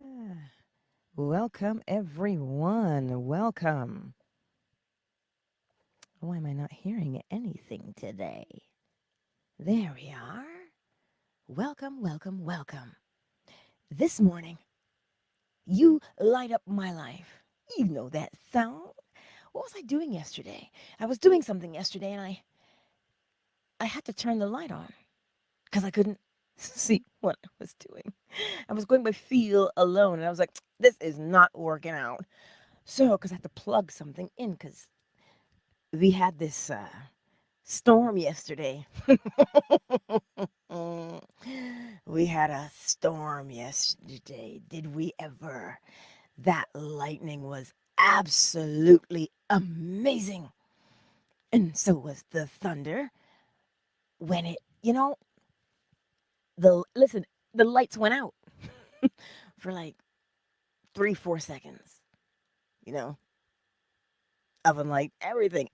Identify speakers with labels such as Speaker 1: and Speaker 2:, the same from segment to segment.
Speaker 1: Ah, Welcome, everyone. Welcome. Why am I not hearing anything today? There we are. Welcome, welcome, welcome. This morning, you light up my life. You know that song. What was I doing yesterday? I was doing something yesterday and I had to turn the light on because I couldn't see what I was doing. I was going by feel alone and I was like, this is not working out. So, because I had to plug something in because we had this storm yesterday. We had a storm yesterday. Did we ever? That lightning was absolutely amazing. And so was the thunder when listen, the lights went out for like 3, 4 seconds, you know, oven light, everything.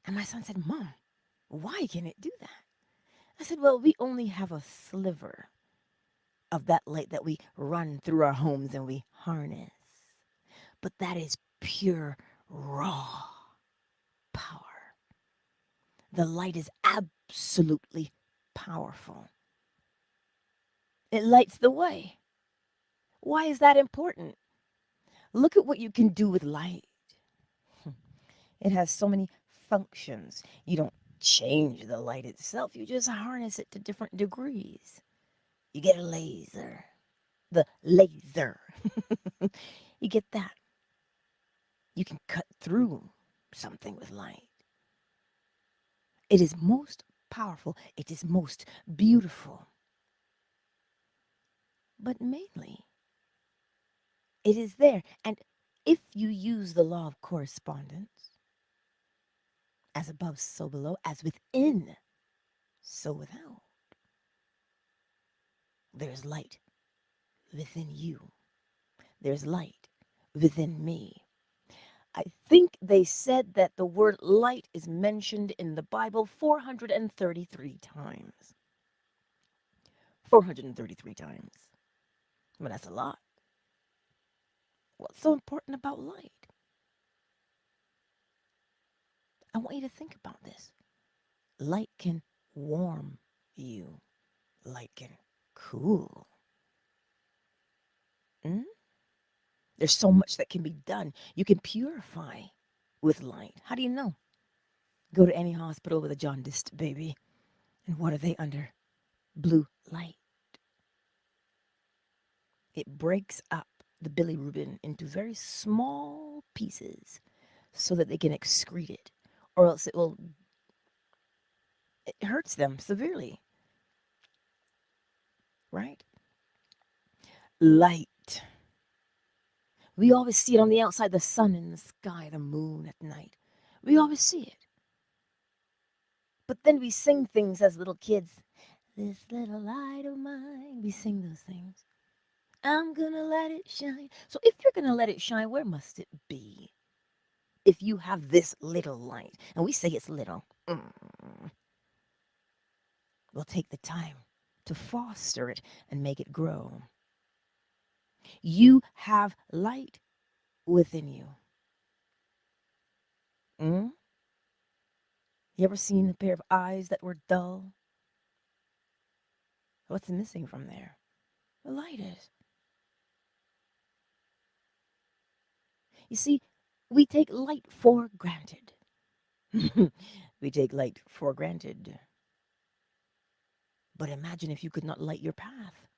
Speaker 1: And my son said, Mom, why can it do that? I said, well, we only have a sliver of that light that we run through our homes and we harness. But that is pure, raw power. The light is absolutely powerful. It lights the way. Why is that important? Look at what you can do with light. It has so many functions. You don't change the light itself, you just harness it to different degrees. You get a laser. The laser. You get that. You can cut through something with light. It is most powerful. It is most beautiful. But mainly, it is there. And if you use the law of correspondence, as above, so below, as within, so without, there's light within you. There's light within me. I think they said that the word light is mentioned in the Bible 433 times. 433 times. I mean, that's a lot. What's so important about light? I want you to think about this. Light can warm you, light can cool. Mm? There's so much that can be done. You can purify with light. How do you know? Go to any hospital with a jaundiced baby, and what are they under? Blue light. It breaks up the bilirubin into very small pieces so that they can excrete it, or else it hurts them severely, right? Light. We always see it on the outside, the sun in the sky, the moon at night. We always see it. But then we sing things as little kids. This little light of mine. We sing those things. I'm gonna let it shine. So if you're gonna let it shine, where must it be? If you have this little light, and we say it's little, we'll take the time to foster it and make it grow. You have light within you. Mm? You ever seen a pair of eyes that were dull? What's missing from there? The light is. You see, we take light for granted. We take light for granted. But imagine if you could not light your path.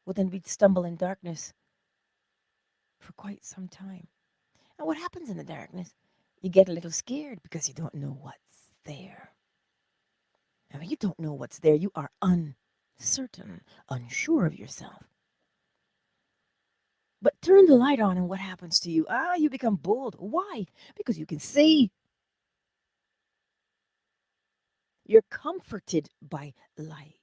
Speaker 1: Well, then we'd stumble in darkness for quite some time. And what happens in the darkness? You get a little scared because you don't know what's there. And when you don't know what's there, you are uncertain, unsure of yourself. But turn the light on, and what happens to you? You become bold. Why? Because you can see. You're comforted by light.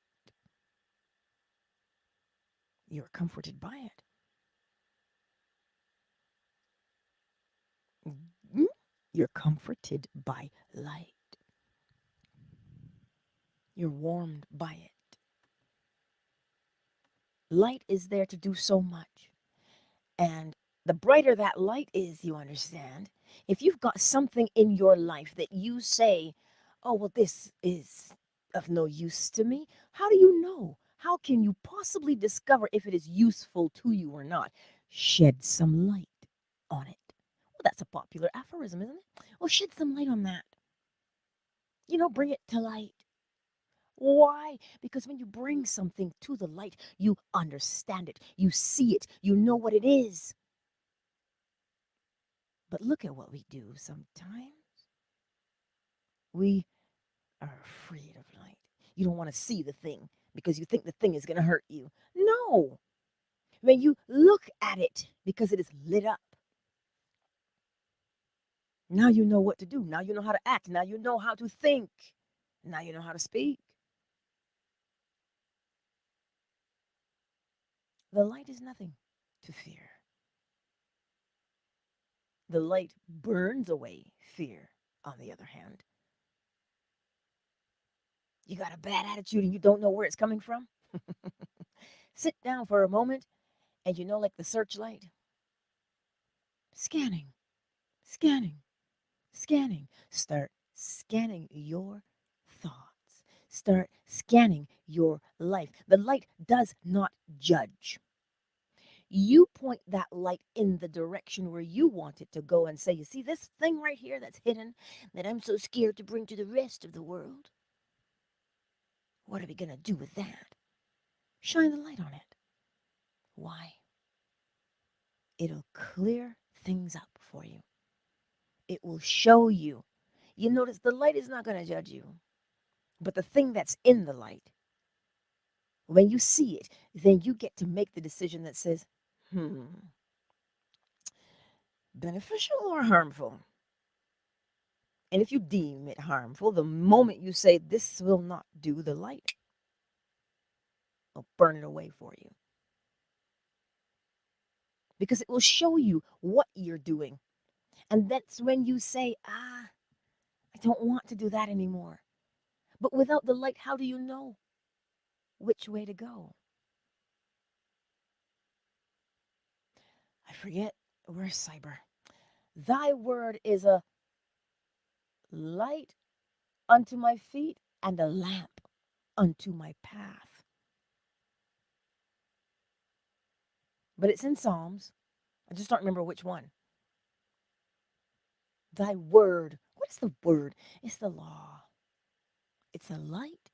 Speaker 1: You're comforted by it. Mm? You're comforted by light. You're warmed by it. Light is there to do so much. And the brighter that light is, you understand, if you've got something in your life that you say, oh, well, this is of no use to me, how do you know? How can you possibly discover if it is useful to you or not? Shed some light on it. Well, that's a popular aphorism, isn't it? Well, shed some light on that. Bring it to light. Why? Because when you bring something to the light, you understand it, you see it, you know what it is. But look at what we do sometimes. We are afraid of light. You don't want to see the thing because you think the thing is going to hurt you. No. When you look at it because it is lit up, now you know what to do. Now you know how to act. Now you know how to think. Now you know how to speak. The light is nothing to fear. The light burns away fear, on the other hand. You got a bad attitude and you don't know where it's coming from? Sit down for a moment and like the searchlight, scanning, scanning, scanning. Start scanning your thoughts. Start scanning your life. The light does not judge. You point that light in the direction where you want it to go and say, you see this thing right here that's hidden that I'm so scared to bring to the rest of the world? What are we going to do with that? Shine the light on it. Why? It'll clear things up for you. It will show you. You notice the light is not going to judge you, but the thing that's in the light, when you see it, then you get to make the decision that says, beneficial or harmful? And if you deem it harmful, the moment you say, this will not do, the light will burn it away for you. Because it will show you what you're doing. And that's when you say, I don't want to do that anymore. But without the light, how do you know which way to go? I forget. Where's cyber? Thy word is a light unto my feet and a lamp unto my path. But it's in Psalms. I just don't remember which one. Thy word. What is the word? It's the law. It's a light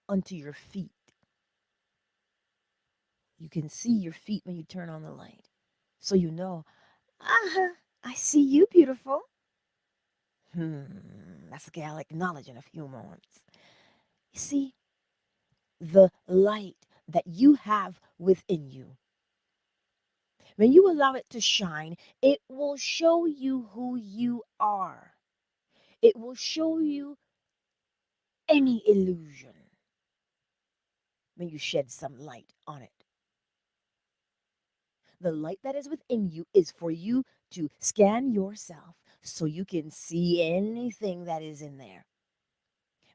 Speaker 1: unto your feet. You can see your feet when you turn on the light. So you know, I see you, beautiful. That's a gal acknowledging a few moments. You see, the light that you have within you, when you allow it to shine, it will show you who you are. It will show you any illusion when you shed some light on it. The light that is within you is for you to scan yourself so you can see anything that is in there.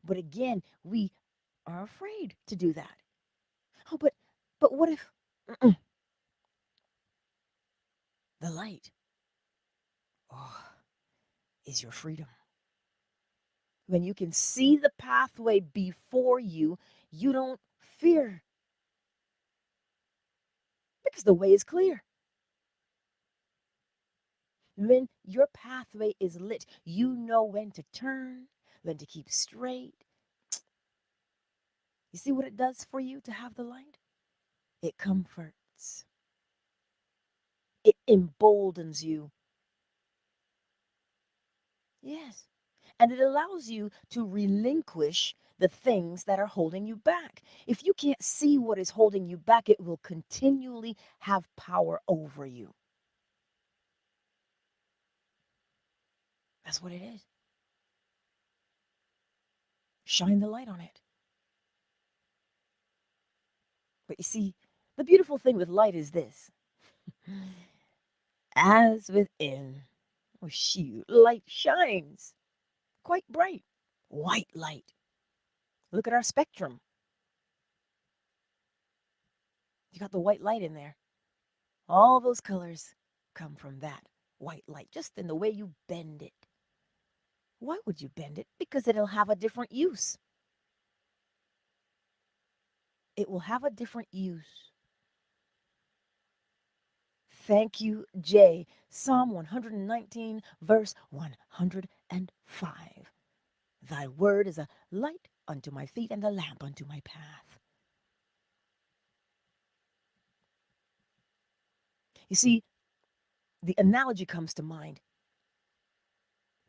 Speaker 1: But again, we are afraid to do that. Oh, but what if the light oh, is your freedom? When you can see the pathway before you, you don't fear because the way is clear. When your pathway is lit, you know when to turn, when to keep straight. You see what it does for you to have the light? It comforts. It emboldens you. Yes. And it allows you to relinquish the things that are holding you back. If you can't see what is holding you back, it will continually have power over you. That's what it is. Shine the light on it. But you see, the beautiful thing with light is this. As within, oh shoot, light shines quite bright. White light. Look at our spectrum. You got the white light in there. All those colors come from that white light, just in the way you bend it. Why would you bend it? Because it'll have a different use. It will have a different use. Thank you, Jay. Psalm 119, verse 105. Thy word is a light unto my feet and a lamp unto my path. You see, the analogy comes to mind.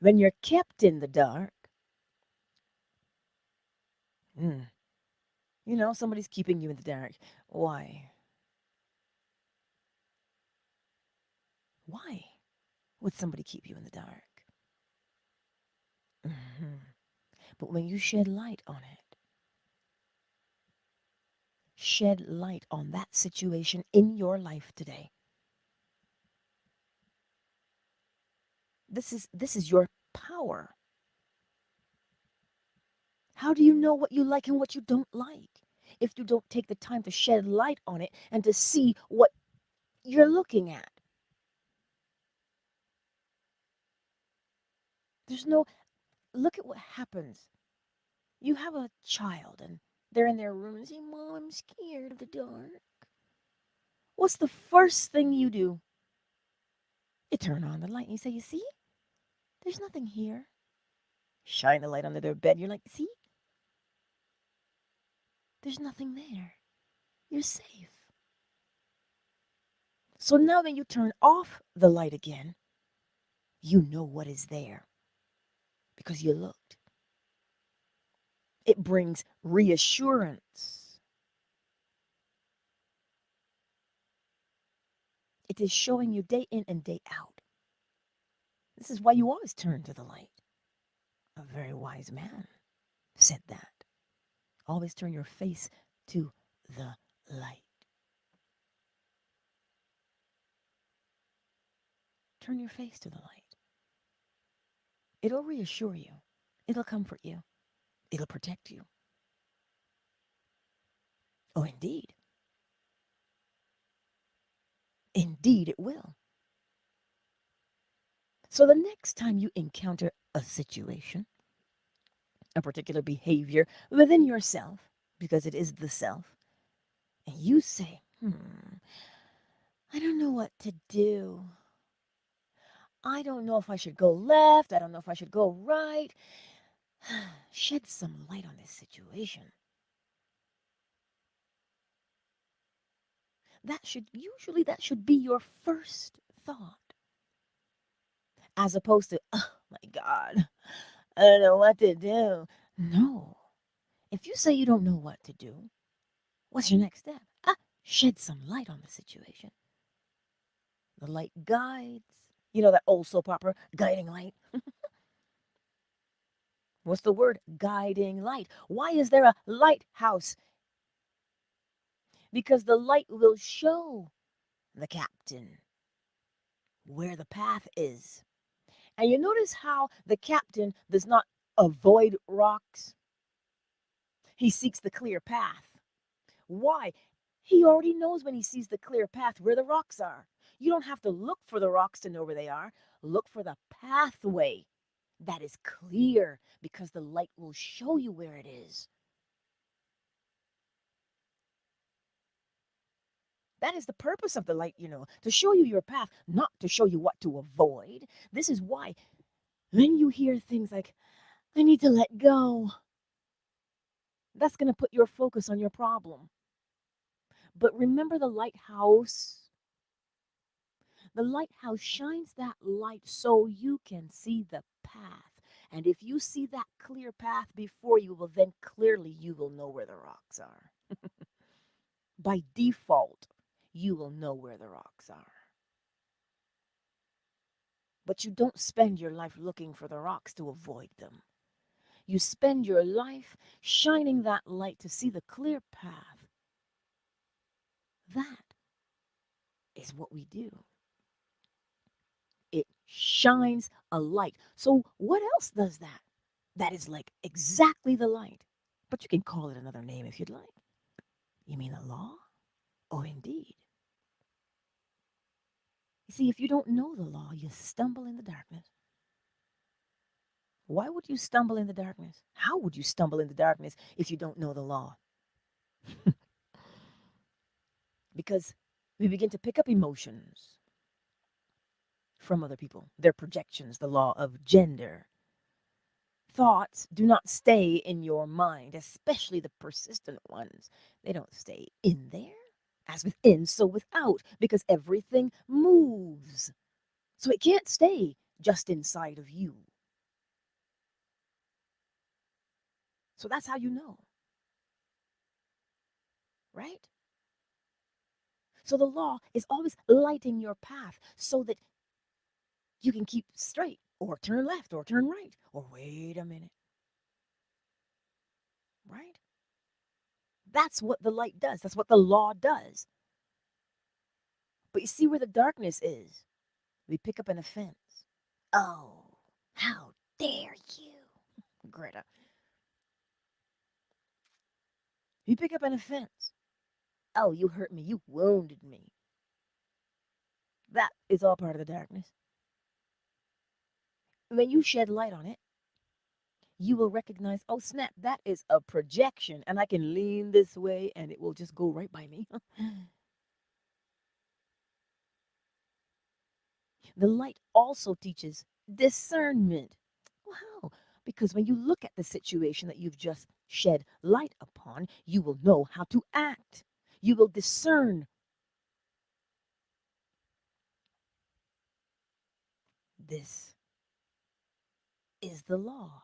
Speaker 1: When you're kept in the dark, mm, somebody's keeping you in the dark. Why? Why would somebody keep you in the dark? Mhm. But when you shed light on that situation in your life today, this is your power. How do you know what you like and what you don't like if you don't take the time to shed light on it and to see what you're looking at? There's no Look at what happens. You have a child and they're in their room and say, "Mom, I'm scared of the dark." What's the first thing you do? You turn on the light and you say, "You see? There's nothing here." Shine the light under their bed. You're like, "See? There's nothing there. You're safe." So now that you turn off the light again, you know what is there because you looked. It brings reassurance. It is showing you day in and day out. This is why you always turn to the light. A very wise man said that. Always turn your face to the light. Turn your face to the light. It'll reassure you. It'll comfort you. It'll protect you. Oh, indeed. Indeed, it will. So the next time you encounter a situation, a particular behavior within yourself, because it is the self, and you say, I don't know what to do. I don't know if I should go left. I don't know if I should go right. Shed some light on this situation. That should be your first thought. As opposed to, oh my God, I don't know what to do. No. If you say you don't know what to do, what's your next step? Shed some light on the situation. The light guides. You know that old soap opera, Guiding Light? What's the word? Guiding light. Why is there a lighthouse? Because the light will show the captain where the path is. And you notice how the captain does not avoid rocks. He seeks the clear path. Why? He already knows when he sees the clear path where the rocks are. You don't have to look for the rocks to know where they are. Look for the pathway that is clear because the light will show you where it is. That is the purpose of the light, to show you your path, not to show you what to avoid. This is why when you hear things like, I need to let go, that's going to put your focus on your problem. But remember the lighthouse. The lighthouse shines that light so you can see the path. And if you see that clear path before you, well, then clearly you will know where the rocks are. By default, you will know where the rocks are. But you don't spend your life looking for the rocks to avoid them. You spend your life shining that light to see the clear path. That is what we do. It shines a light. So what else does that? That is like exactly the light. But you can call it another name if you'd like. You mean the law? Oh, indeed. You see, if you don't know the law, you stumble in the darkness. Why would you stumble in the darkness? How would you stumble in the darkness if you don't know the law? Because we begin to pick up emotions from other people, their projections, the law of gender. Thoughts do not stay in your mind, especially the persistent ones. They don't stay in there. As within, so without, because everything moves. So it can't stay just inside of you. So that's how you know, right? So the law is always lighting your path so that you can keep straight or turn left or turn right or wait a minute, right? That's what the light does. That's what the law does. But you see where the darkness is? We pick up an offense. Oh, how dare you, Greta? You pick up an offense. Oh, you hurt me. You wounded me. That is all part of the darkness. When you shed light on it, you will recognize, oh, snap, that is a projection, and I can lean this way and it will just go right by me. The light also teaches discernment. Wow. Because when you look at the situation that you've just shed light upon, you will know how to act. You will discern. This is the law.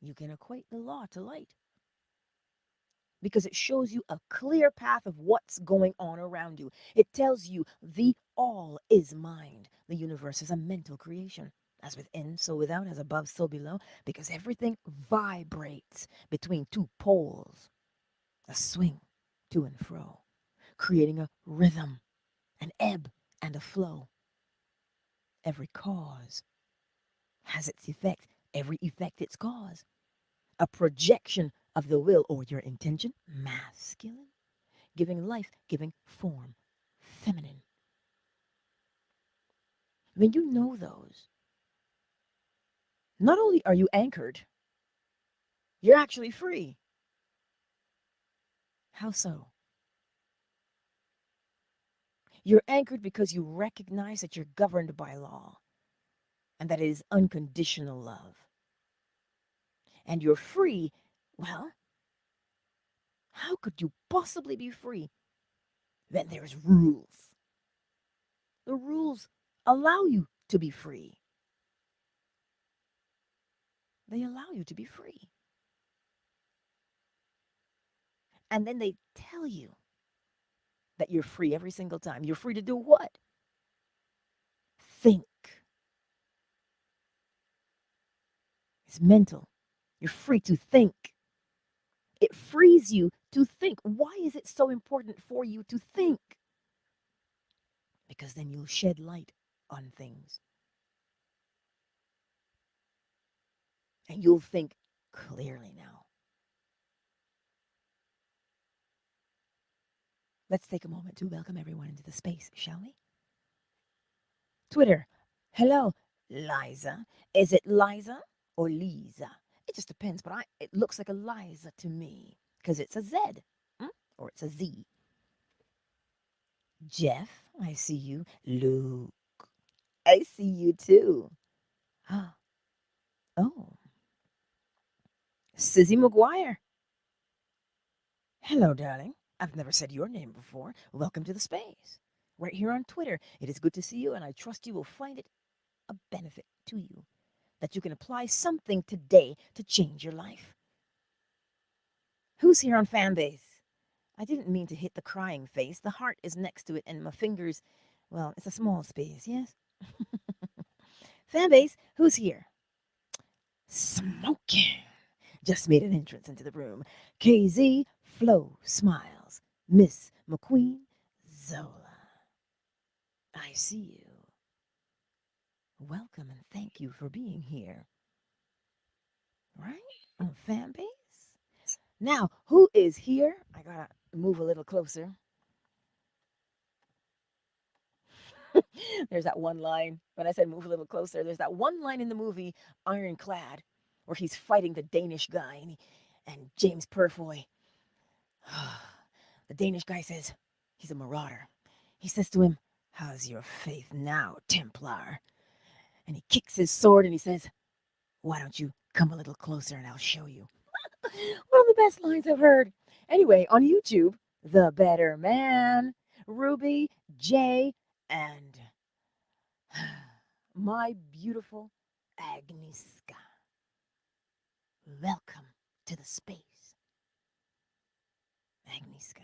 Speaker 1: You can equate the law to light because it shows you a clear path of what's going on around you. It tells you the all is mind. The universe is a mental creation. As within, so without, as above, so below, because everything vibrates between two poles, a swing to and fro, creating a rhythm, an ebb and a flow. Every cause has its effect, every effect its cause. A projection of the will or your intention, masculine, giving life, giving form, feminine. When you know those, not only are you anchored, you're actually free. How so? You're anchored because you recognize that you're governed by law and that it is unconditional love. And you're free. Well, how could you possibly be free when there's rules? The rules allow you to be free. They allow you to be free. And then they tell you that you're free every single time. You're free to do what? Think. It's mental. You're free to think. It frees you to think. Why is it so important for you to think? Because then you'll shed light on things and you'll think clearly now. Let's take a moment to welcome everyone into the space, shall we? Twitter. Hello, Liza. Is it Liza or Lisa? It just depends, but it looks like a Liza to me because it's a Z, or it's a Z. Jeff, I see you. Luke, I see you too. Oh, Sizzy McGuire. Hello, darling. I've never said your name before. Welcome to the space. Right here on Twitter. It is good to see you, and I trust you will find it a benefit to you, that you can apply something today to change your life. Who's here on Fanbase? I didn't mean to hit the crying face. The heart is next to it, and my fingers, well, it's a small space, yes? Fanbase, who's here? Smoking. Just made an entrance into the room. KZ Flo smiles. Miss McQueen Zola. I see you. Welcome and thank you for being here. Right? On Fanbase? Now, who is here? I gotta move a little closer. There's that one line, when I said move a little closer, there's that one line in the movie Ironclad where he's fighting the Danish guy and James Purfoy. The Danish guy says, he's a marauder. He says to him, how's your faith now, Templar? And he kicks his sword and he says, why don't you come a little closer and I'll show you? One of the best lines I've heard. Anyway, on YouTube, The Better Man, Ruby, Jay, and my beautiful Agnieszka. Welcome to the space. Agnieszka.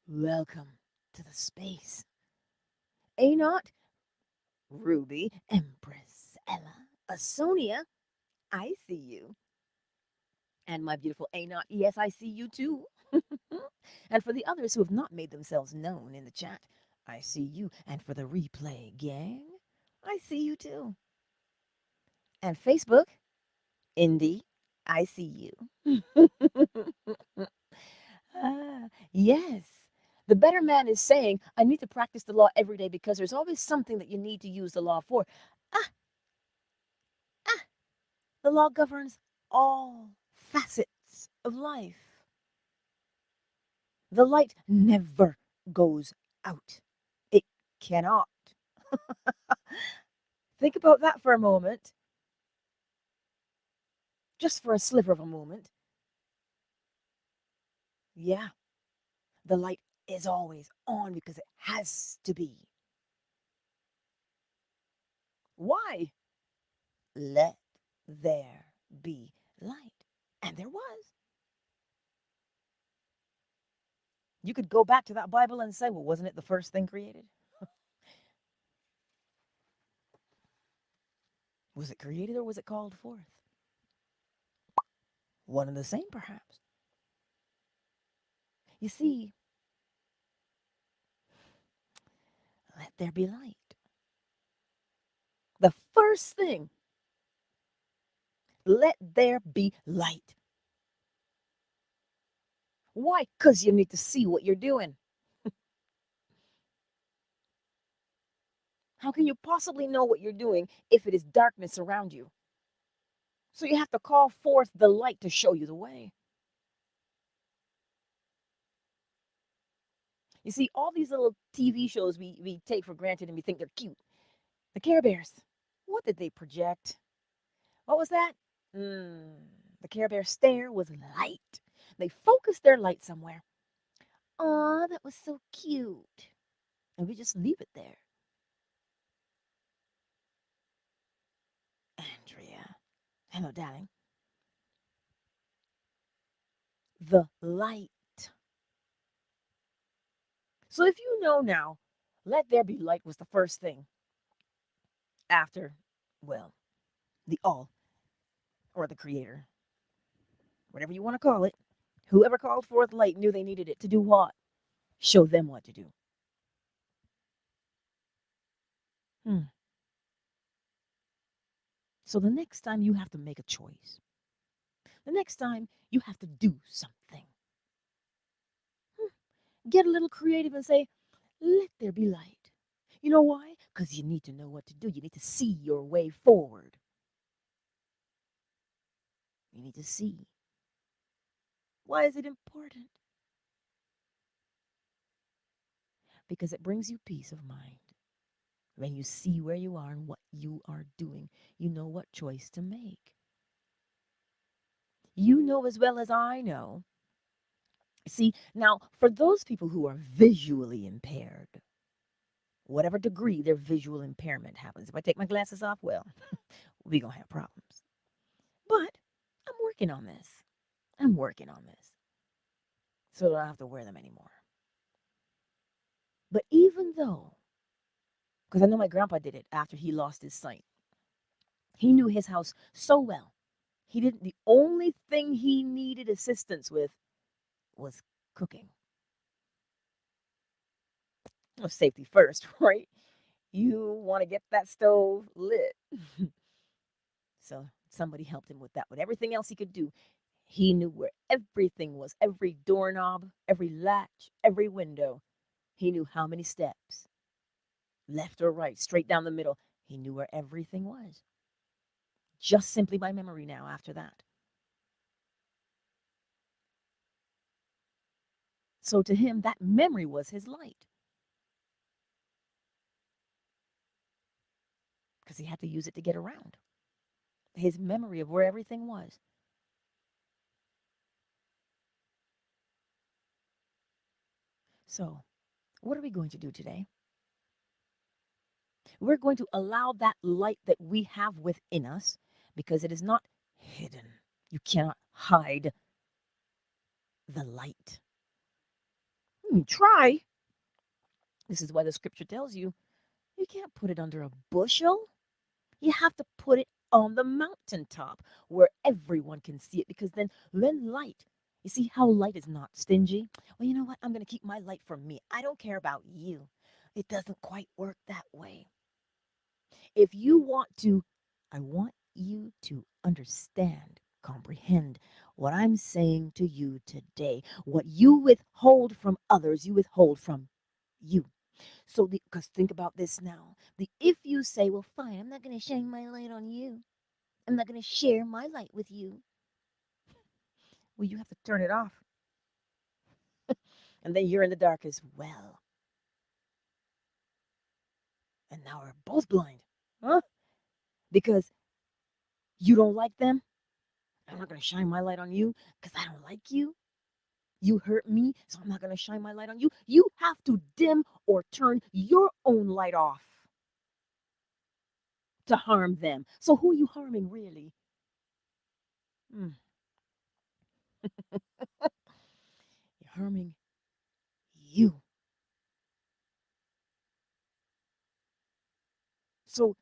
Speaker 1: Welcome to the space. Anot, Ruby, Empress, Ella, Asonia, I see you. And my beautiful Anot, yes, I see you too. And for the others who have not made themselves known in the chat, I see you. And for the replay gang, I see you too. And Facebook, Indy, I see you. Yes. The better man is saying, I need to practice the law every day because there's always something that you need to use the law for. Ah, ah, the law governs all facets of life. The light never goes out. It cannot. Think about that for a moment, just for a sliver of a moment. Yeah, the light is always on because it has to be. Why? Let there be light. And there was. You could go back to that Bible and say, well, wasn't it the first thing created? Was it created or was it called forth? One and the same, perhaps. You see, let there be light. The first thing, let there be light. Why? Because you need to see what you're doing. How can you possibly know what you're doing if it is darkness around you? So you have to call forth the light to show you the way. You see, all these little TV shows we take for granted and we think they're cute. The Care Bears, what did they project? What was that? The Care Bear stare was light. They focused their light somewhere. Aw, that was so cute. And we just leave it there. Andrea. Hello, darling. The light. So if you know now, let there be light was the first thing after, well, the all or the creator, whatever you want to call it. Whoever called forth light knew they needed it to do what? Show them what to do. Hmm. So the next time you have to make a choice, the next time you have to do something, get a little creative and say, let there be light. You know why? Because you need to know what to do. You need to see your way forward. You need to see. Why is it important? Because it brings you peace of mind. When you see where you are and what you are doing, you know what choice to make. You know as well as I know. See, now, for those people who are visually impaired, whatever degree their visual impairment happens, if I take my glasses off, well, we're going to have problems. But I'm working on this. I'm working on this. So I don't have to wear them anymore. But even though, because I know my grandpa did it after he lost his sight, he knew his house so well. He didn't, the only thing he needed assistance with was cooking. Well, safety first, right? You want to get that stove lit. So somebody helped him with that. But everything else he could do, he knew where everything was, every doorknob, every latch, every window. He knew how many steps left or right, straight down the middle. He knew where everything was, just simply by memory now after that. So to him, that memory was his light because he had to use it to get around. His memory of where everything was. So, what are we going to do today? We're going to allow that light that we have within us because it is not hidden. You cannot hide the light. You try. This is why the scripture tells you you can't put it under a bushel. You have to put it on the mountaintop where everyone can see it because then light. You see how light is not stingy? Well, you know what? I'm going to keep my light for me. I don't care about you. It doesn't quite work that way. If you want to, I want you to understand, comprehend what I'm saying to you today. What you withhold from others, you withhold from you. So, because think about this now. If you say, well, fine, I'm not going to shine my light on you, I'm not going to share my light with you, well, you have to turn it off. And then you're in the dark as well. And now we're both blind. Huh? Because you don't like them. I'm not going to shine my light on you because I don't like you. You hurt me, so I'm not going to shine my light on you. You have to dim or turn your own light off to harm them. So who are you harming really? Mm, you're harming you. So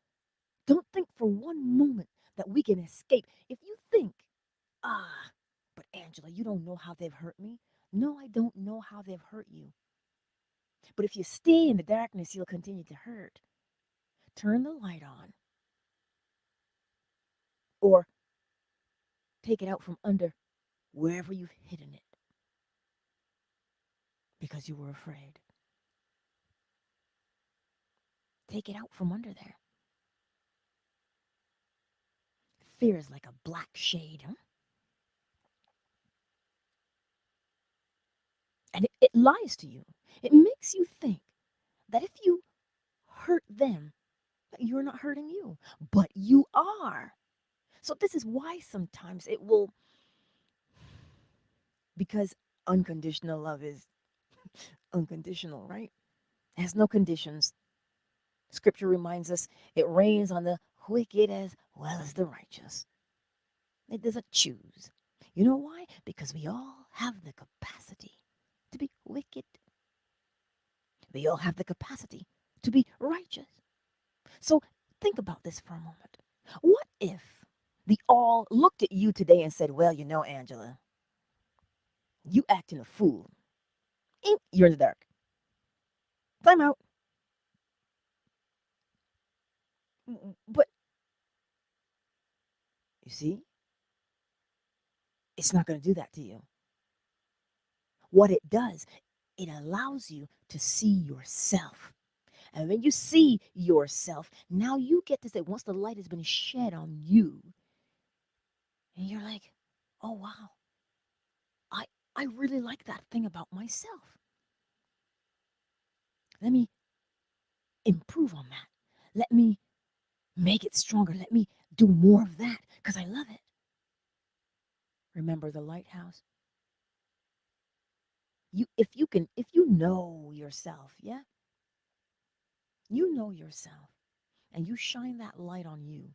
Speaker 1: don't think for one moment that we can escape. If you think, ah, but Angela, you don't know how they've hurt me. No, I don't know how they've hurt you. But if you stay in the darkness, you'll continue to hurt. Turn the light on or take it out from under wherever you've hidden it because you were afraid. Take it out from under there. Fear is like a black shade, huh? And it lies to you. It makes you think that if you hurt them, that you're not hurting you, but you are. So this is why sometimes it will, because unconditional love is unconditional, right? It has no conditions. Scripture reminds us it rains on the wicked as well as the righteous. It doesn't choose. You know why? Because we all have the capacity to be wicked. We all have the capacity to be righteous. So think about this for a moment. What if the all looked at you today and said, well, you know, Angela, you acting a fool. You're in the dark. Time out. But you see, it's not going to do that to you. What it does, it allows you to see yourself. And when you see yourself, now you get to say, once the light has been shed on you, and you're like, oh, wow, I, I really like that thing about myself. Let me improve on that. Let me make it stronger. Let me do more of that because I love it. Remember the lighthouse? If you know yourself, yeah, you know yourself, and you shine that light on you,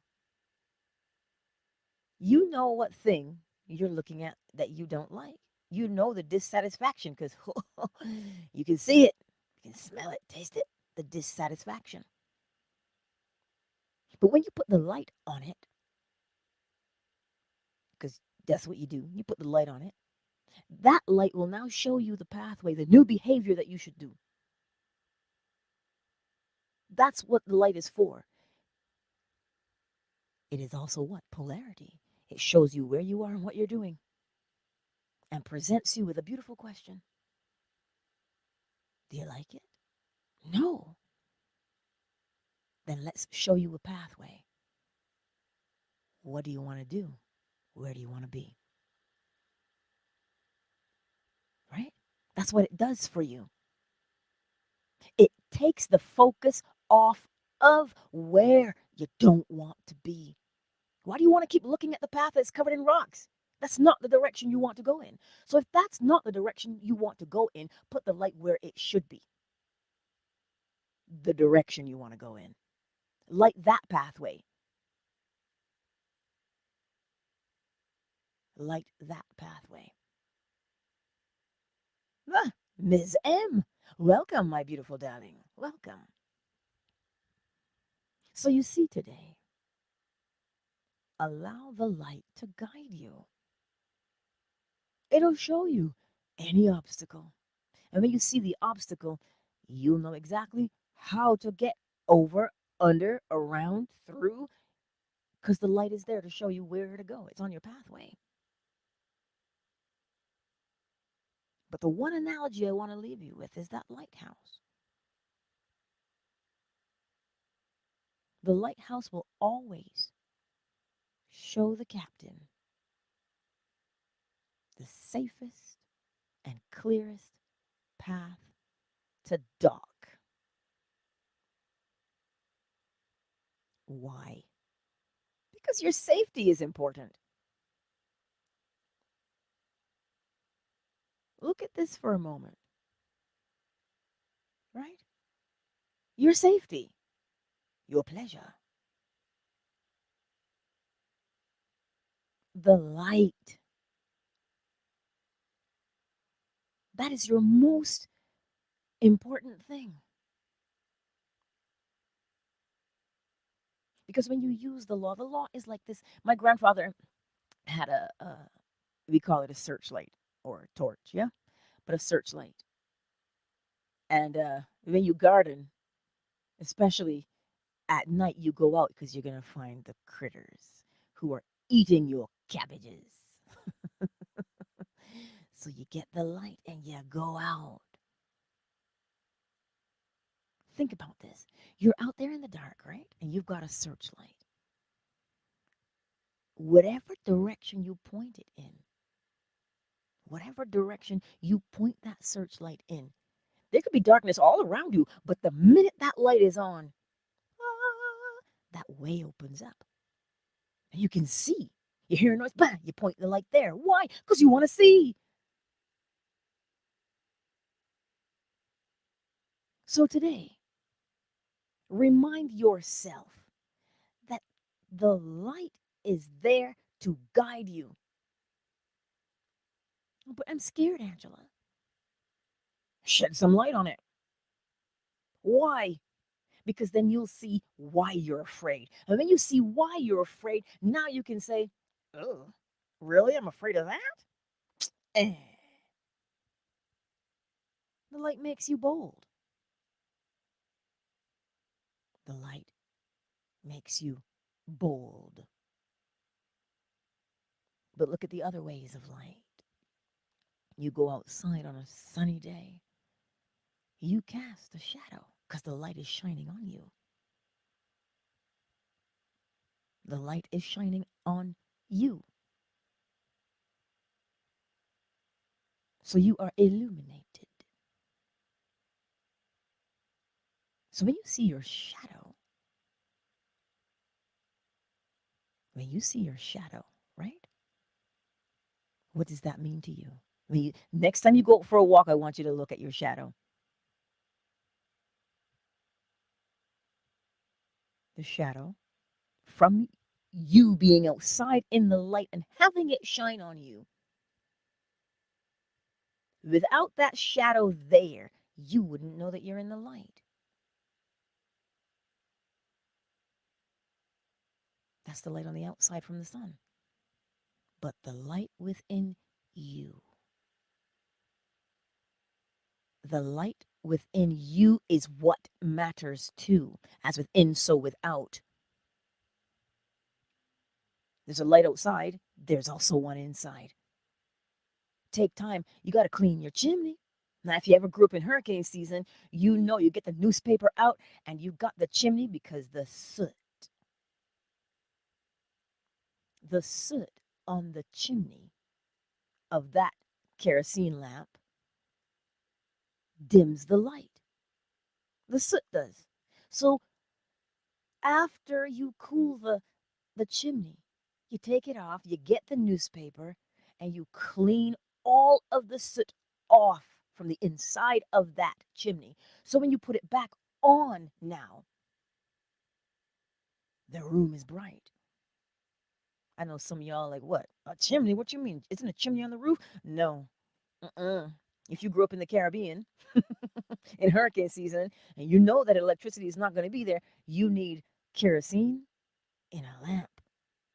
Speaker 1: you know what thing you're looking at that you don't like. You know the dissatisfaction because you can see it, you can smell it, taste it, the dissatisfaction. But when you put the light on it, because that's what you do, you put the light on it, that light will now show you the pathway, the new behavior that you should do. That's what the light is for. It is also what? Polarity. It shows you where you are and what you're doing and presents you with a beautiful question. Do you like it? No. Then let's show you a pathway. What do you want to do? Where do you want to be? Right? That's what it does for you. It takes the focus off of where you don't want to be. Why do you want to keep looking at the path that's covered in rocks? That's not the direction you want to go in. So if that's not the direction you want to go in, put the light where it should be. The direction you want to go in. Light that pathway. Light that pathway. Ah, Ms. M. Welcome, my beautiful darling. Welcome. So you see today, allow the light to guide you. It'll show you any obstacle. And when you see the obstacle, you'll know exactly how to get over, under, around, through, because the light is there to show you where to go. It's on your pathway. But the one analogy I want to leave you with is that lighthouse. The lighthouse will always show the captain the safest and clearest path to dock. Why? Because your safety is important. Look at this for a moment, right? Your safety, your pleasure, the light. That is your most important thing. Because when you use the law is like this. My grandfather had we call it a searchlight or a torch, yeah? But a searchlight. And when you garden, especially at night, you go out because you're going to find the critters who are eating your cabbages. So you get the light and you go out. Think about this. You're out there in the dark, right? And you've got a searchlight. Whatever direction you point it in, whatever direction you point that searchlight in, there could be darkness all around you, but the minute that light is on, that way opens up. And you can see. You hear a noise, bang, you point the light there. Why? Because you want to see. So today, remind yourself that the light is there to guide you. But I'm scared, Angela. Shed some light on it. Why? Because then you'll see why you're afraid. And when you see why you're afraid, now you can say, oh, really? I'm afraid of that? Eh. The light makes you bold. The light makes you bold. But look at the other ways of light. You go outside on a sunny day, you cast a shadow because the light is shining on you. The light is shining on you. So you are illuminated. So when you see your shadow, right? What does that mean to you? Next time you go for a walk, I want you to look at your shadow. The shadow from you being outside in the light and having it shine on you. Without that shadow there, you wouldn't know that you're in the light. That's the light on the outside from the sun. But the light within you, the light within you is what matters too. As within, so without. There's a light outside, there's also one inside. Take time. You got to clean your chimney. Now, if you ever grew up in hurricane season, you know you get the newspaper out and you got the chimney because the soot on the chimney of that kerosene lamp dims the light. The soot does. So after you cool the chimney, you take it off, you get the newspaper, and you clean all of the soot off from the inside of that chimney. So when you put it back on now, the room is bright. I know some of y'all like, what? A chimney? What you mean? Isn't a chimney on the roof? No. Uh-uh. If you grew up in the Caribbean in hurricane season and you know that electricity is not going to be there, you need kerosene in a lamp.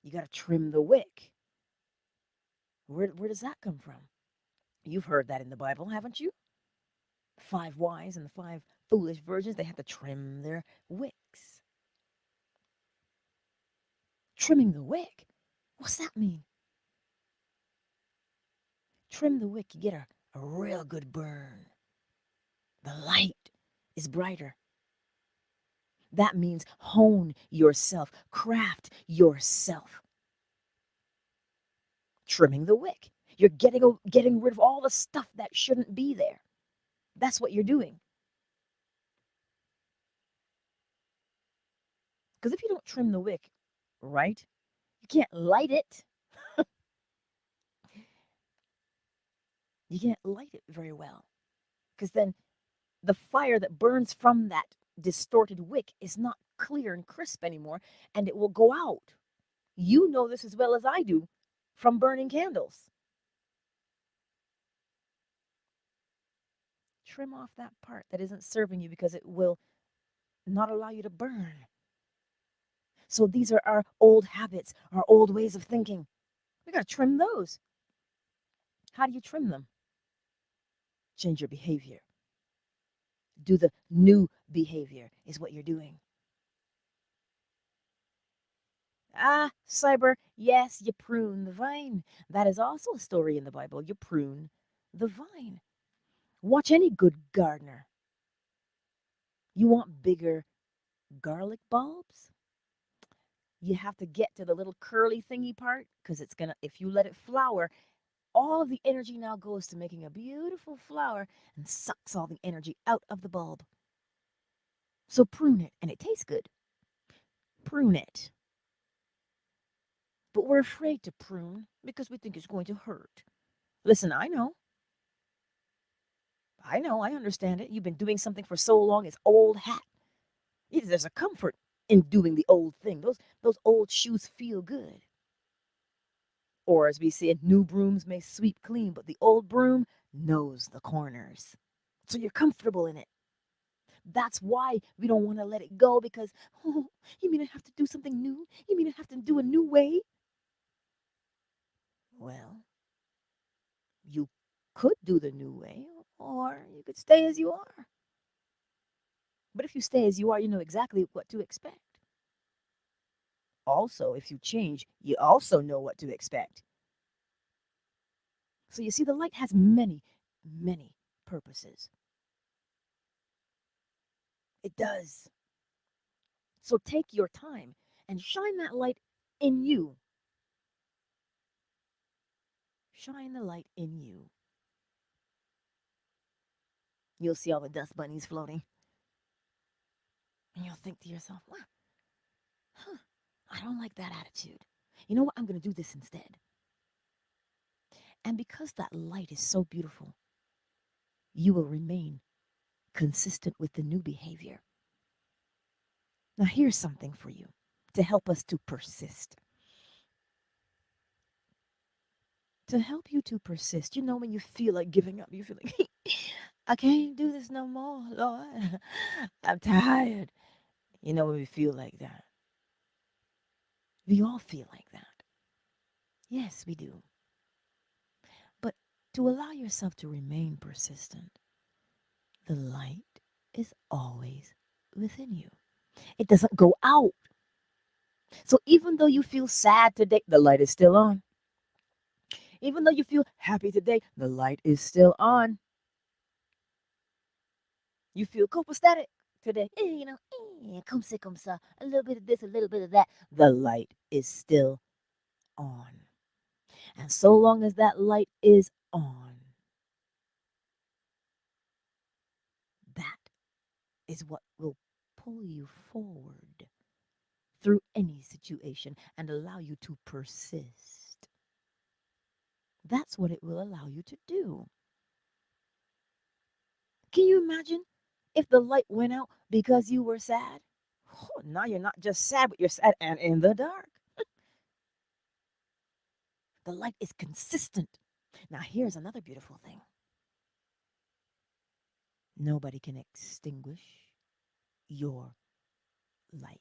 Speaker 1: You got to trim the wick. Where does that come from? You've heard that in the Bible, haven't you? 5 wise and the 5 foolish virgins, they had to trim their wicks. Trimming the wick? What's that mean? Trim the wick, you get a real good burn. The light is brighter. That means hone yourself, craft yourself. Trimming the wick. You're getting rid of all the stuff that shouldn't be there. That's what you're doing. Because if you don't trim the wick, right, you can't light it. You can't light it very well. Because then the fire that burns from that distorted wick is not clear and crisp anymore, and it will go out. You know this as well as I do from burning candles. Trim off that part that isn't serving you because it will not allow you to burn. So these are our old habits, our old ways of thinking. We got to trim those. How do you trim them? Change your behavior. Do the new behavior, is what you're doing. Ah, cyber, yes, you prune the vine. That is also a story in the Bible. You prune the vine. Watch any good gardener. You want bigger garlic bulbs? You have to get to the little curly thingy part because it's gonna, if you let it flower, all of the energy now goes to making a beautiful flower and sucks all the energy out of the bulb. So prune it, and it tastes good. Prune it. But we're afraid to prune because we think it's going to hurt. Listen, I understand it. You've been doing something for so long, it's old hat. There's a comfort in doing the old thing. Those old shoes feel good. Or as we say, new brooms may sweep clean, but the old broom knows the corners. So you're comfortable in it. That's why we don't want to let it go because, oh, you mean I have to do something new? You mean I have to do a new way? Well, you could do the new way, or you could stay as you are. But if you stay as you are, you know exactly what to expect. Also, if you change, you also know what to expect. So you see, the light has many, many purposes. It does. So take your time and shine that light in you. Shine the light in you. You'll see all the dust bunnies floating. And you'll think to yourself, wow, huh, I don't like that attitude. You know what? I'm going to do this instead. And because that light is so beautiful, you will remain consistent with the new behavior. Now, here's something for you to help us to persist. To help you to persist, you know, when you feel like giving up, you feel like, I can't do this no more, Lord. I'm tired. You know, when we feel like that. We all feel like that. Yes, we do. But to allow yourself to remain persistent, the light is always within you. It doesn't go out. So even though you feel sad today, the light is still on. Even though you feel happy today, the light is still on. You feel copacetic today. Come see, come sa. A little bit of this, a little bit of that. The light is still on. And so long as that light is on, that is what will pull you forward through any situation and allow you to persist. That's what it will allow you to do. Can you imagine if the light went out because you were sad? Oh, now you're not just sad, but you're sad and in the dark. The light is consistent. Now, here's another beautiful thing: nobody can extinguish your light.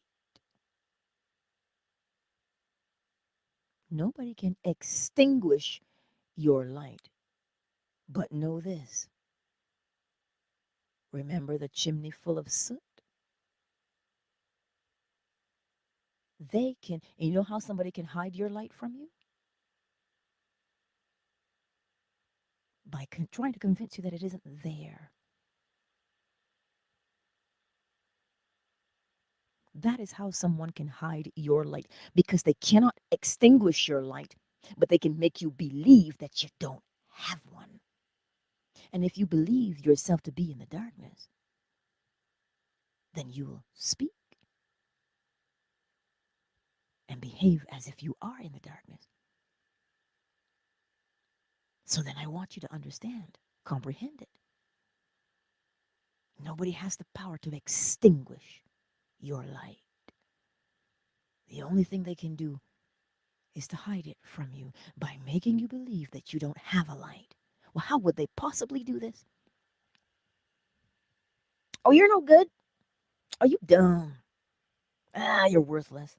Speaker 1: Nobody can extinguish your light. But know this: remember the chimney full of soot? They can, and you know how somebody can hide your light from you? By trying to convince you that it isn't there. That is how someone can hide your light, because they cannot extinguish your light, but they can make you believe that you don't have one. And if you believe yourself to be in the darkness, then you will speak and behave as if you are in the darkness. So then I want you to understand, comprehend it. Nobody has the power to extinguish your light. The only thing they can do is to hide it from you by making you believe that you don't have a light. Well, how would they possibly do this? Oh, you're no good. Oh, you dumb. Ah, you're worthless.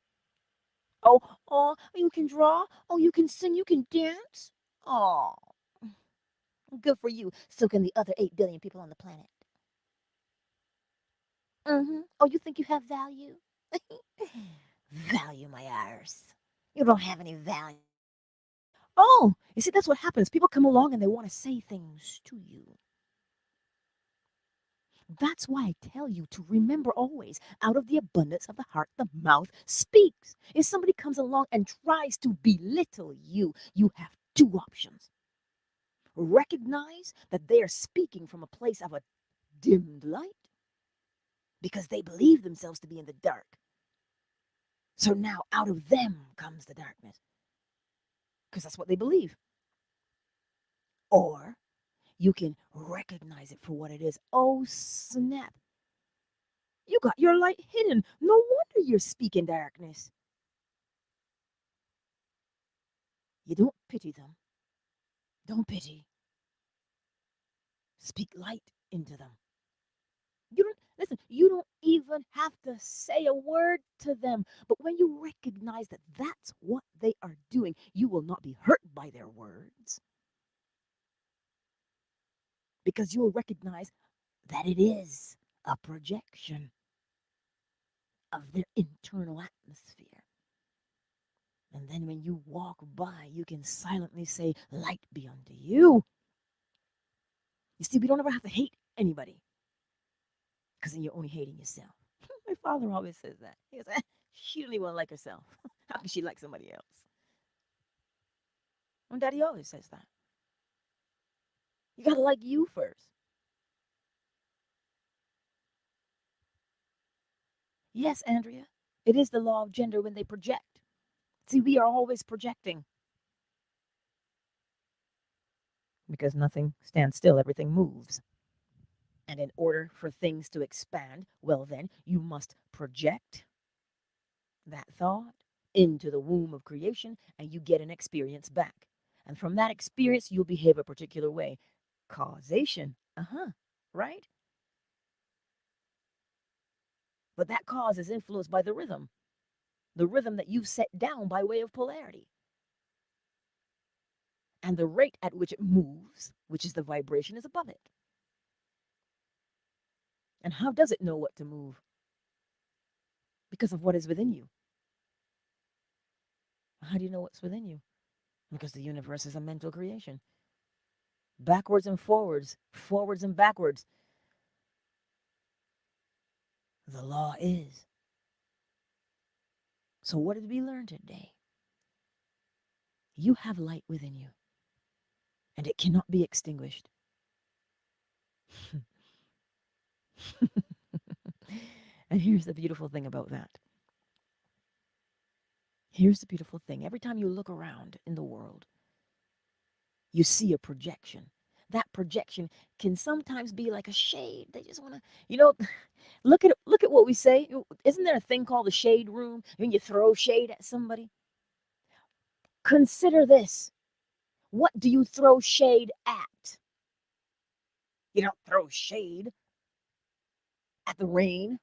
Speaker 1: Oh, oh, you can draw. Oh, you can sing. You can dance. Oh, good for you. So can the other 8 billion people on the planet. Oh, you think you have value? Value my arse. You don't have any value. Oh, you see, that's what happens. People come along and they want to say things to you. That's why I tell you to remember always, out of the abundance of the heart, the mouth speaks. If somebody comes along and tries to belittle you, you have two options. Recognize that they are speaking from a place of a dimmed light because they believe themselves to be in the dark. So now out of them comes the darkness because that's what they believe. Or you can recognize it for what it is. Oh, snap. You got your light hidden. No wonder you're speaking darkness. You don't pity them. Don't pity. Speak light into them. You don't listen, you don't even have to say a word to them. But when you recognize that that's what they are doing, you will not be hurt by their words because you will recognize that it is a projection of their internal atmosphere. And then when you walk by, you can silently say, light be unto you. You see, we don't ever have to hate anybody because then you're only hating yourself. My father always says that. He goes, she don't even like herself. How can she like somebody else? And daddy always says that. You gotta like you first. Yes, Andrea, it is the law of gender when they project. See, we are always projecting because nothing stands still, everything moves. And in order for things to expand, well, then you must project that thought into the womb of creation and you get an experience back. And from that experience, you'll behave a particular way. Causation. Right? But that cause is influenced by the rhythm that you've set down by way of polarity. And the rate at which it moves, which is the vibration, is above it. And how does it know what to move? Because of what is within you. How do you know what's within you? Because the universe is a mental creation. Backwards and forwards, forwards and backwards. the law is. So, what did we learn today? You have light within you, and it cannot be extinguished. And here's the beautiful thing about that. Here's the beautiful thing. Every time you look around in the world, you see a projection. That projection can sometimes be like a shade. They just want to, you know, look at what we say. Isn't there a thing called the shade room when you throw shade at somebody? Consider this. What do you throw shade at? You don't throw shade at the rain.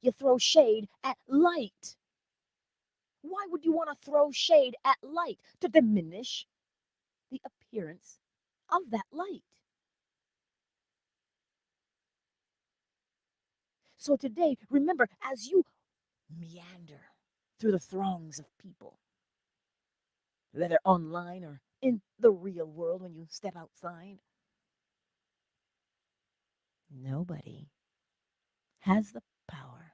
Speaker 1: You throw shade at light. Why would you want to throw shade at light? To diminish the appearance of that light. So today, remember, as you meander through the throngs of people, whether online or in the real world when you step outside, nobody has the power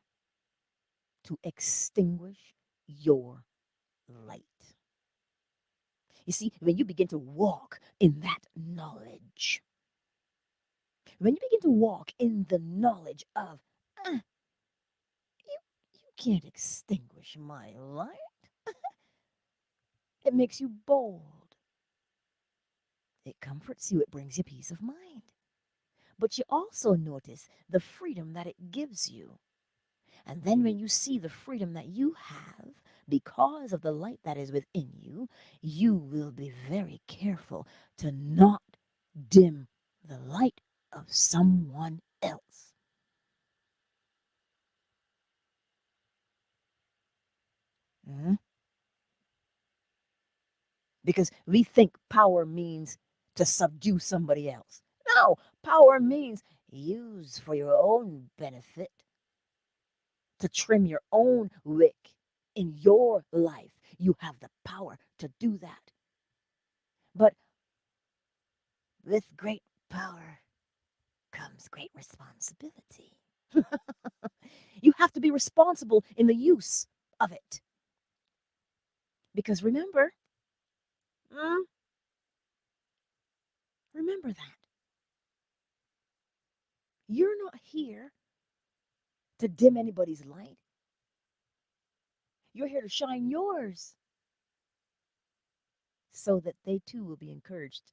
Speaker 1: to extinguish your light. You see, when you begin to walk in that knowledge, when you begin to walk in the knowledge of, you, you can't extinguish my light, it makes you bold. It comforts you, it brings you peace of mind. But you also notice the freedom that it gives you. And then when you see the freedom that you have because of the light that is within you, you will be very careful to not dim the light of someone else. Mhm. Because we think power means to subdue somebody else. No, power means use for your own benefit, to trim your own wick in your life. You have the power to do that. But with great power comes great responsibility. You have to be responsible in the use of it. Because mm, remember that. You're not here to dim anybody's light. You're here to shine yours so that they too will be encouraged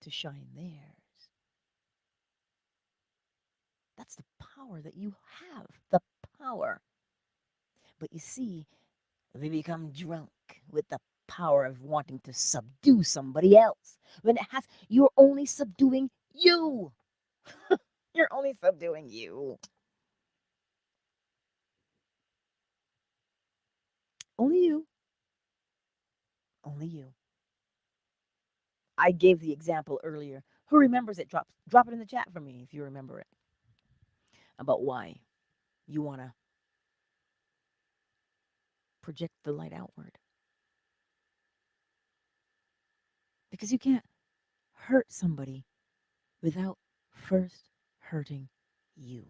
Speaker 1: to shine theirs. That's the power that you have, the power. But you see, we become drunk with the power of wanting to subdue somebody else when you're only subduing you. You're only subduing you. Only you. Only you. I gave the example earlier. Who remembers it? Drop it in the chat for me if you remember it. About why you want to project the light outward. Because you can't hurt somebody without first hurting you.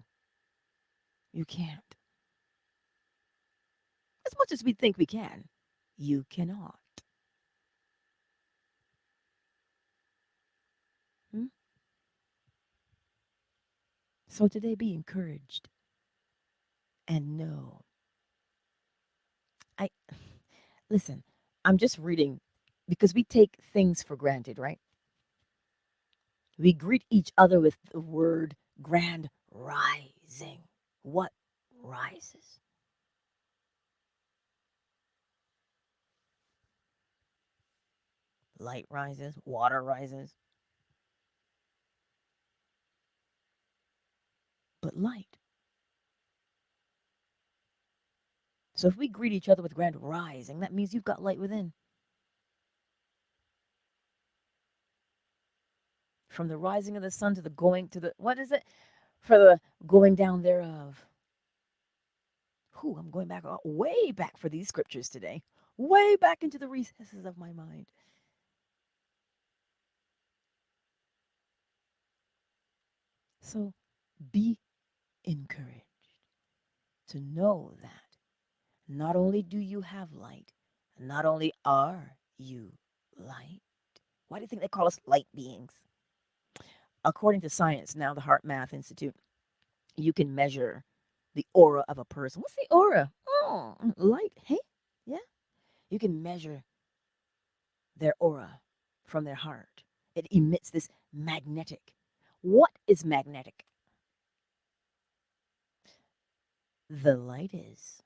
Speaker 1: You can't. As much as we think we can, you cannot. Hmm? So today, be encouraged and know. I listen. I'm just reading because we take things for granted, right? We greet each other with the word grand rising. What rises? Light rises, water rises, but light. So if we greet each other with grand rising, that means you've got light within. From the rising of the sun to the going to the, what is it? For the going down thereof. Whew, I'm going back, way back for these scriptures today. Way back into the recesses of my mind. So be encouraged to know that not only do you have light, not only are you light. Why do you think they call us light beings? According to science, now the Heart Math Institute, you can measure the aura of a person. What's the aura? Oh, light. Hey, yeah. You can measure their aura from their heart. It emits this magnetic. What is magnetic? The light is.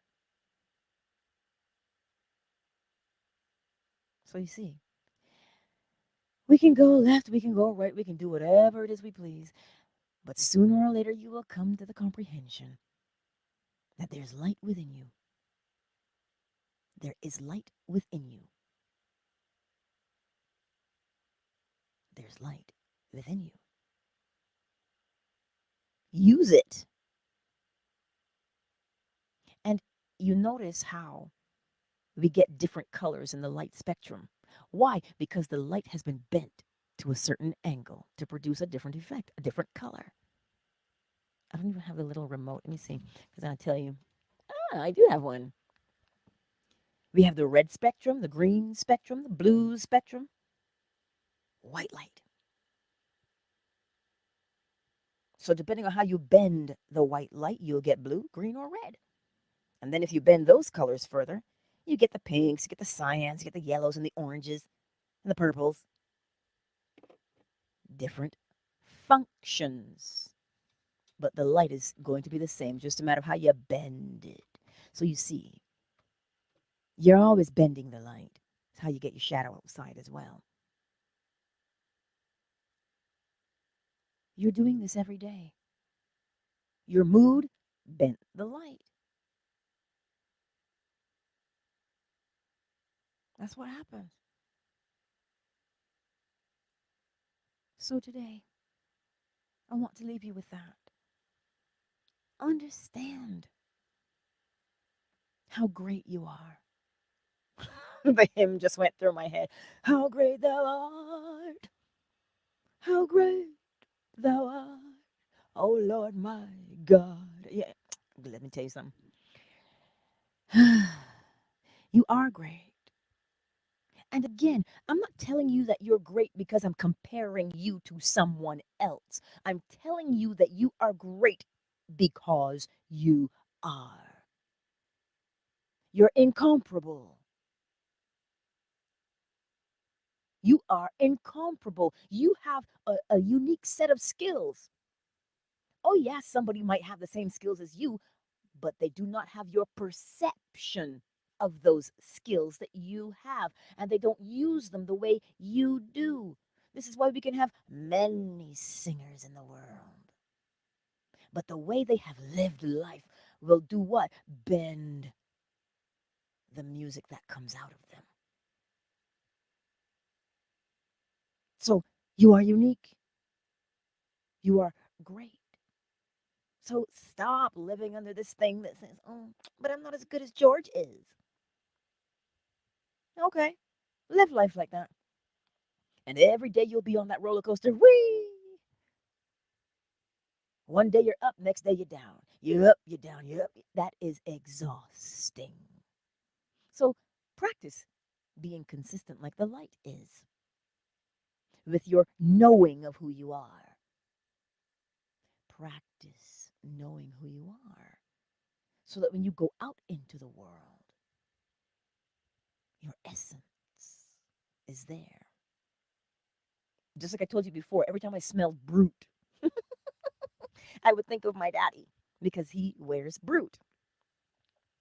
Speaker 1: So you see, we can go left, we can go right, we can do whatever it is we please. But sooner or later, you will come to the comprehension that there's light within you. There is light within you. There's light within you. Use it. And you notice how we get different colors in the light spectrum. Why? Because the light has been bent to a certain angle to produce a different effect, a different color. I don't even have the little remote. Let me see, because I'll tell you. Ah, I do have one. We have the red spectrum, the green spectrum, the blue spectrum, white light. So depending on how you bend the white light, you'll get blue, green, or red. And then if you bend those colors further, you get the pinks, you get the cyans, you get the yellows and the oranges and the purples. Different functions. But the light is going to be the same, just a matter of how you bend it. So you see, you're always bending the light. It's how you get your shadow outside as well. You're doing this every day. Your mood bent the light. That's what happens. So today, I want to leave you with that. Understand how great you are. The hymn just went through my head. How great thou art. How great thou art. Oh Lord my God. Yeah. Let me tell you something. You are great. And again, I'm not telling you that you're great because I'm comparing you to someone else. I'm telling you that you are great because you are. You're incomparable. You are incomparable. You have a unique set of skills. Oh, yeah, somebody might have the same skills as you, but they do not have your perception of those skills that you have, and they don't use them the way you do. This is why we can have many singers in the world. But the way they have lived life will do what? Bend the music that comes out of them. So you are unique. You are great. So stop living under this thing that says, oh, but I'm not as good as George is. Okay, live life like that. And every day you'll be on that roller coaster. Whee! One day you're up, next day you're down. You're up, you're down, you're up. That is exhausting. So practice being consistent like the light is with your knowing of who you are. Practice knowing who you are so that when you go out into the world, your essence is there. Just like I told you before, every time I smelled Brute, I would think of my daddy because he wears Brute.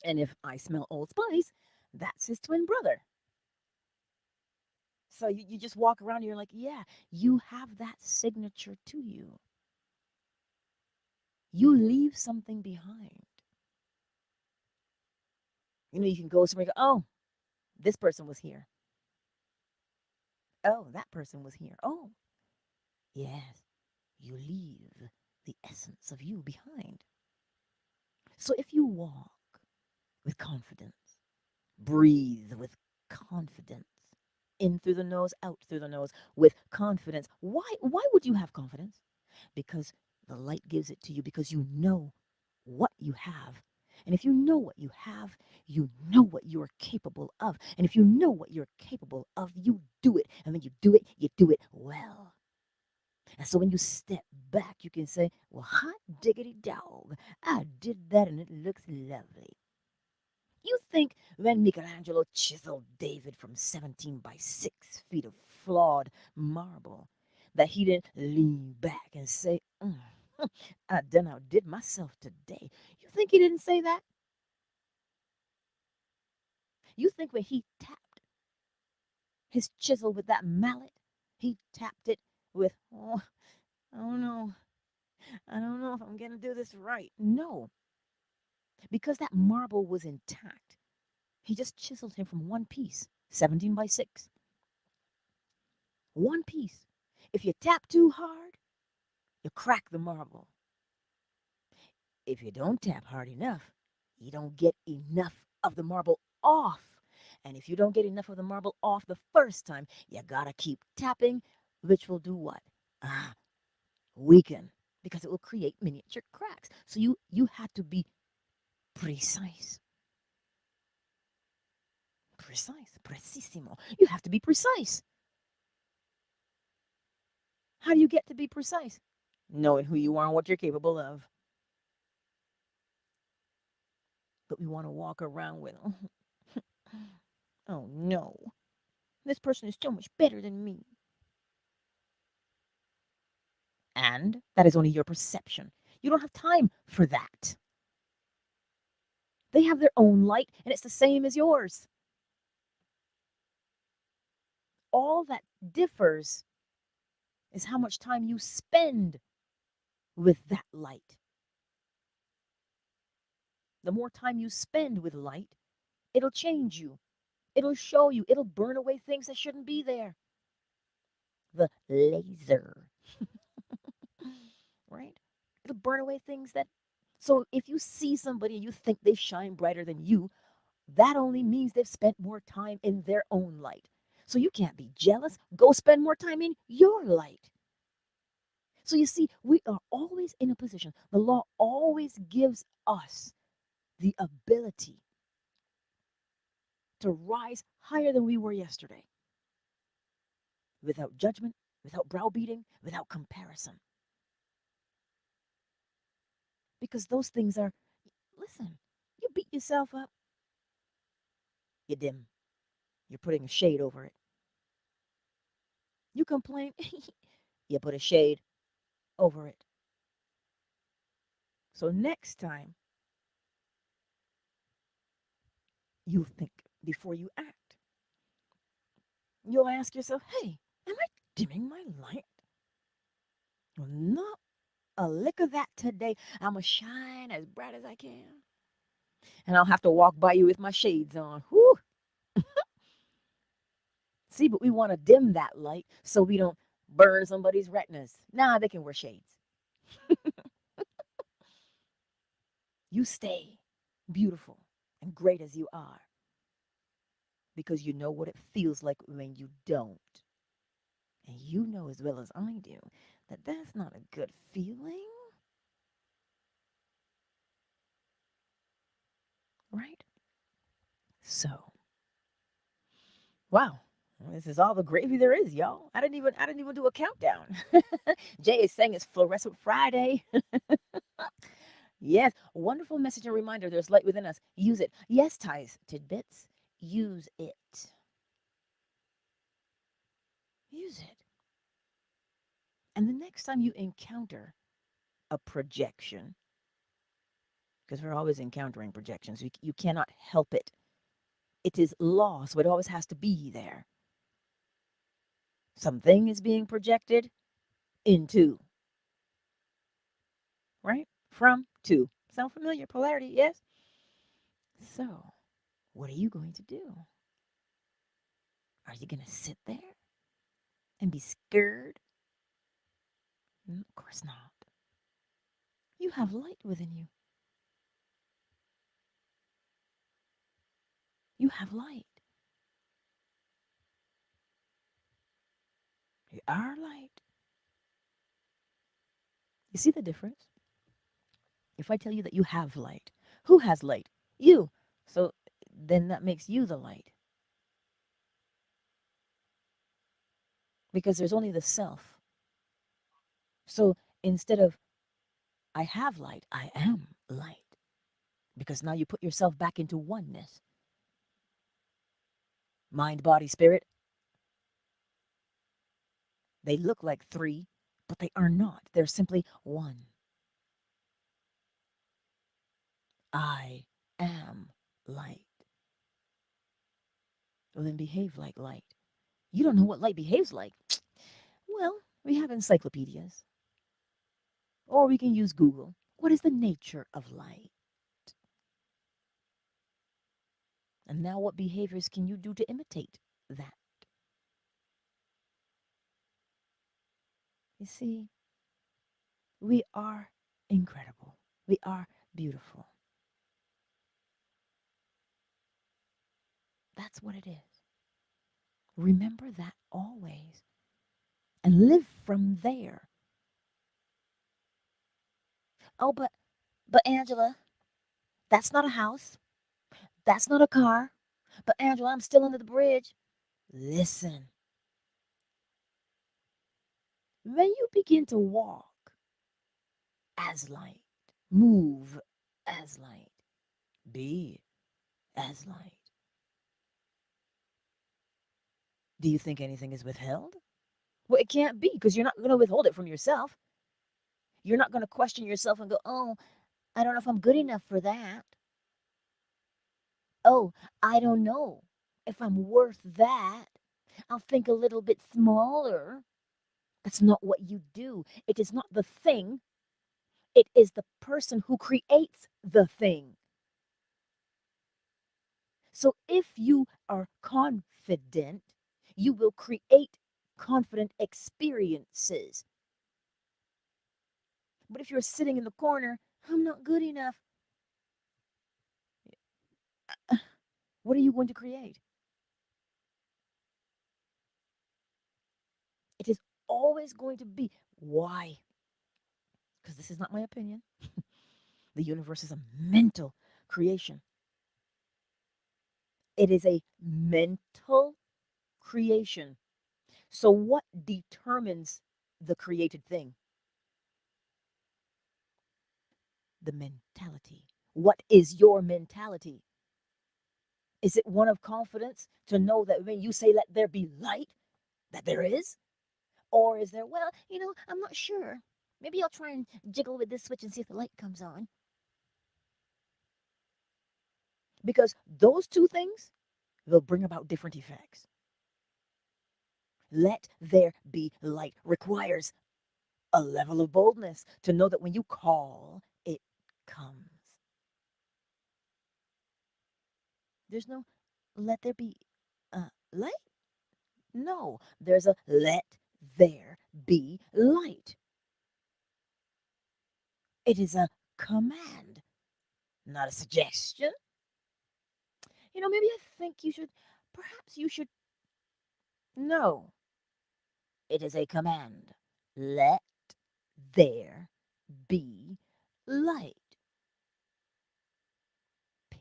Speaker 1: And if I smell Old Spice, that's his twin brother. So you just walk around and you're like, yeah, you have that signature to you. You leave something behind. You know, you can go somewhere and go, oh, this person was here. Oh, that person was here. Oh, yes, you leave the essence of you behind. So if you walk with confidence, breathe with confidence, in through the nose, out through the nose with confidence. Why would you have confidence? Because the light gives it to you, because you know what you have. And if you know what you have, you know what you're capable of. And if you know what you're capable of, you do it. And when you do it well. And so when you step back, you can say, well, hot diggity dog, I did that and it looks lovely. You think when Michelangelo chiseled David from 17 by 6 feet of flawed marble, that he didn't lean back and say, I done outdid myself today. You think he didn't say that? You think when he tapped his chisel with that mallet, he tapped it with, oh, I don't know. I don't know if I'm going to do this right. No, because that marble was intact. He just chiseled him from one piece, 17 by 6. One piece. If you tap too hard, you crack the marble. If you don't tap hard enough, you don't get enough of the marble off. And if you don't get enough of the marble off the first time, you gotta keep tapping, which will do what? Ah, weaken, because it will create miniature cracks. So you have to be precise. Precise, precisimo. You have to be precise. How do you get to be precise? Knowing who you are and what you're capable of. But we want to walk around with, oh no, this person is so much better than me. And that is only your perception. You don't have time for that. They have their own light, and it's the same as yours. All that differs is how much time you spend with that light. The more time you spend with light, it'll change you. It'll show you. It'll burn away things that shouldn't be there. The laser, right? It'll burn away things that. So if you see somebody and you think they shine brighter than you, that only means they've spent more time in their own light. So you can't be jealous. Go spend more time in your light. So you see, we are always in a position. The law always gives us the ability to rise higher than we were yesterday without judgment, without browbeating, without comparison. Because those things are, listen, you beat yourself up, you dim. You're putting a shade over it. You complain, you put a shade over it. So next time, you think before you act. You'll ask yourself, hey, am I dimming my light? Well, not a lick of that today. I'm going to shine as bright as I can. And I'll have to walk by you with my shades on. Whew. See, but we want to dim that light so we don't burn somebody's retinas. Nah, they can wear shades. You stay beautiful and great as you are because you know what it feels like when you don't. And you know as well as I do that that's not a good feeling, right? So, wow. This is all the gravy there is, y'all. I didn't even do a countdown. Jay is saying it's Fluorescent Friday. Yes, wonderful message and reminder. There's light within us. Use it. Yes, ties, tidbits. Use it. Use it. And the next time you encounter a projection, because we're always encountering projections, you cannot help it. It is law, so it always has to be there. Something is being projected into, right? From, to. Sound familiar? Polarity, yes? So, what are you going to do? Are you going to sit there and be scared? Of course not. You have light within you. You have light. You are light. You see the difference? If I tell you that you have light, who has light? You. So then that makes you the light because there's only the self. So instead of I have light, I am light because now you put yourself back into oneness. Mind, body, spirit, they look like three, but they are not. They're simply one. I am light. Well, then behave like light. You don't know what light behaves like. Well, we have encyclopedias, or we can use Google. What is the nature of light? And now, what behaviors can you do to imitate that? You see, we are incredible. We are beautiful. That's what it is. Remember that always and live from there. Oh, but Angela, that's not a house. That's not a car. But Angela, I'm still under the bridge. Listen, when you begin to walk as light, move as light, be as light, do you think anything is withheld? Well, it can't be because you're not going to withhold it from yourself. You're not going to question yourself and go, oh, I don't know if I'm good enough for that. Oh, I don't know if I'm worth that. I'll think a little bit smaller. That's not what you do. It is not the thing, it is the person who creates the thing. So if you are confident, you will create confident experiences. But if you're sitting in the corner, I'm not good enough, what are you going to create? It is always going to be why? Because this is not my opinion. The universe is a mental creation. It is a mental creation. So, what determines the created thing? The mentality. What is your mentality? Is it one of confidence to know that when you say, let there be light, that there is? Or is there, well, I'm not sure. Maybe I'll try and jiggle with this switch and see if the light comes on. Because those two things will bring about different effects. Let there be light requires a level of boldness to know that when you call, it comes. There's no let there be light. No, there's a let there be light. It is a command, not a suggestion. Maybe I think perhaps you should. No, it is a command. Let there be light.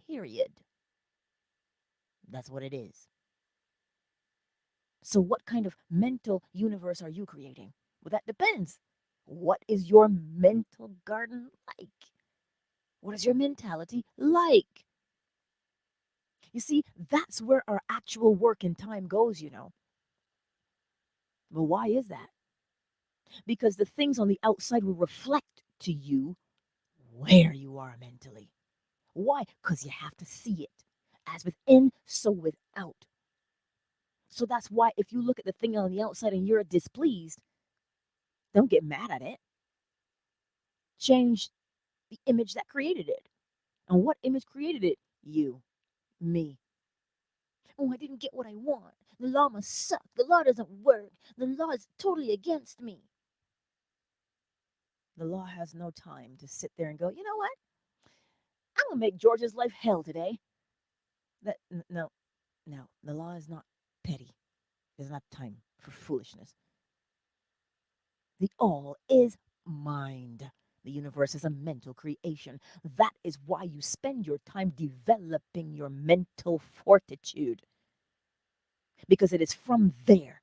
Speaker 1: Period. That's what it is. So, what kind of mental universe are you creating? Well, that depends. What is your mental garden like? What is your mentality like? You see, that's where our actual work and time goes. Well, why is that? Because the things on the outside will reflect to you where you are mentally. Why? Because you have to see it. As within, so without. So that's why if you look at the thing on the outside and you're displeased, don't get mad at it. Change the image that created it. And what image created it? You, me. Oh, I didn't get what I want. The law must suck. The law doesn't work. The law is totally against me. The law has no time to sit there and go, you know what? I'm going to make George's life hell today. No, no. The law is not petty. There's not time for foolishness. The all is mind. The universe is a mental creation. That is why you spend your time developing your mental fortitude, because it is from there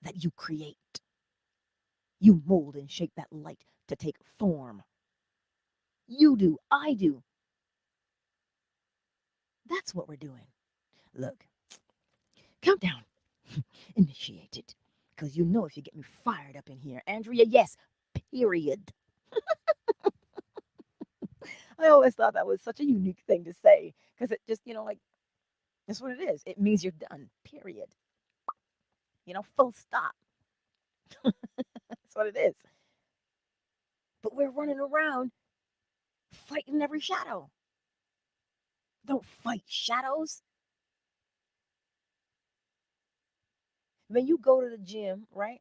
Speaker 1: that you create. You mold and shape that light to take form. You do, I do. That's what we're doing. Look, countdown initiated. Because you know if you get me fired up in here, Andrea, yes, period. I always thought that was such a unique thing to say because it just, like, that's what it is. It means you're done, period. Full stop. That's what it is. But we're running around fighting every shadow. Don't fight shadows. When you go to the gym, right,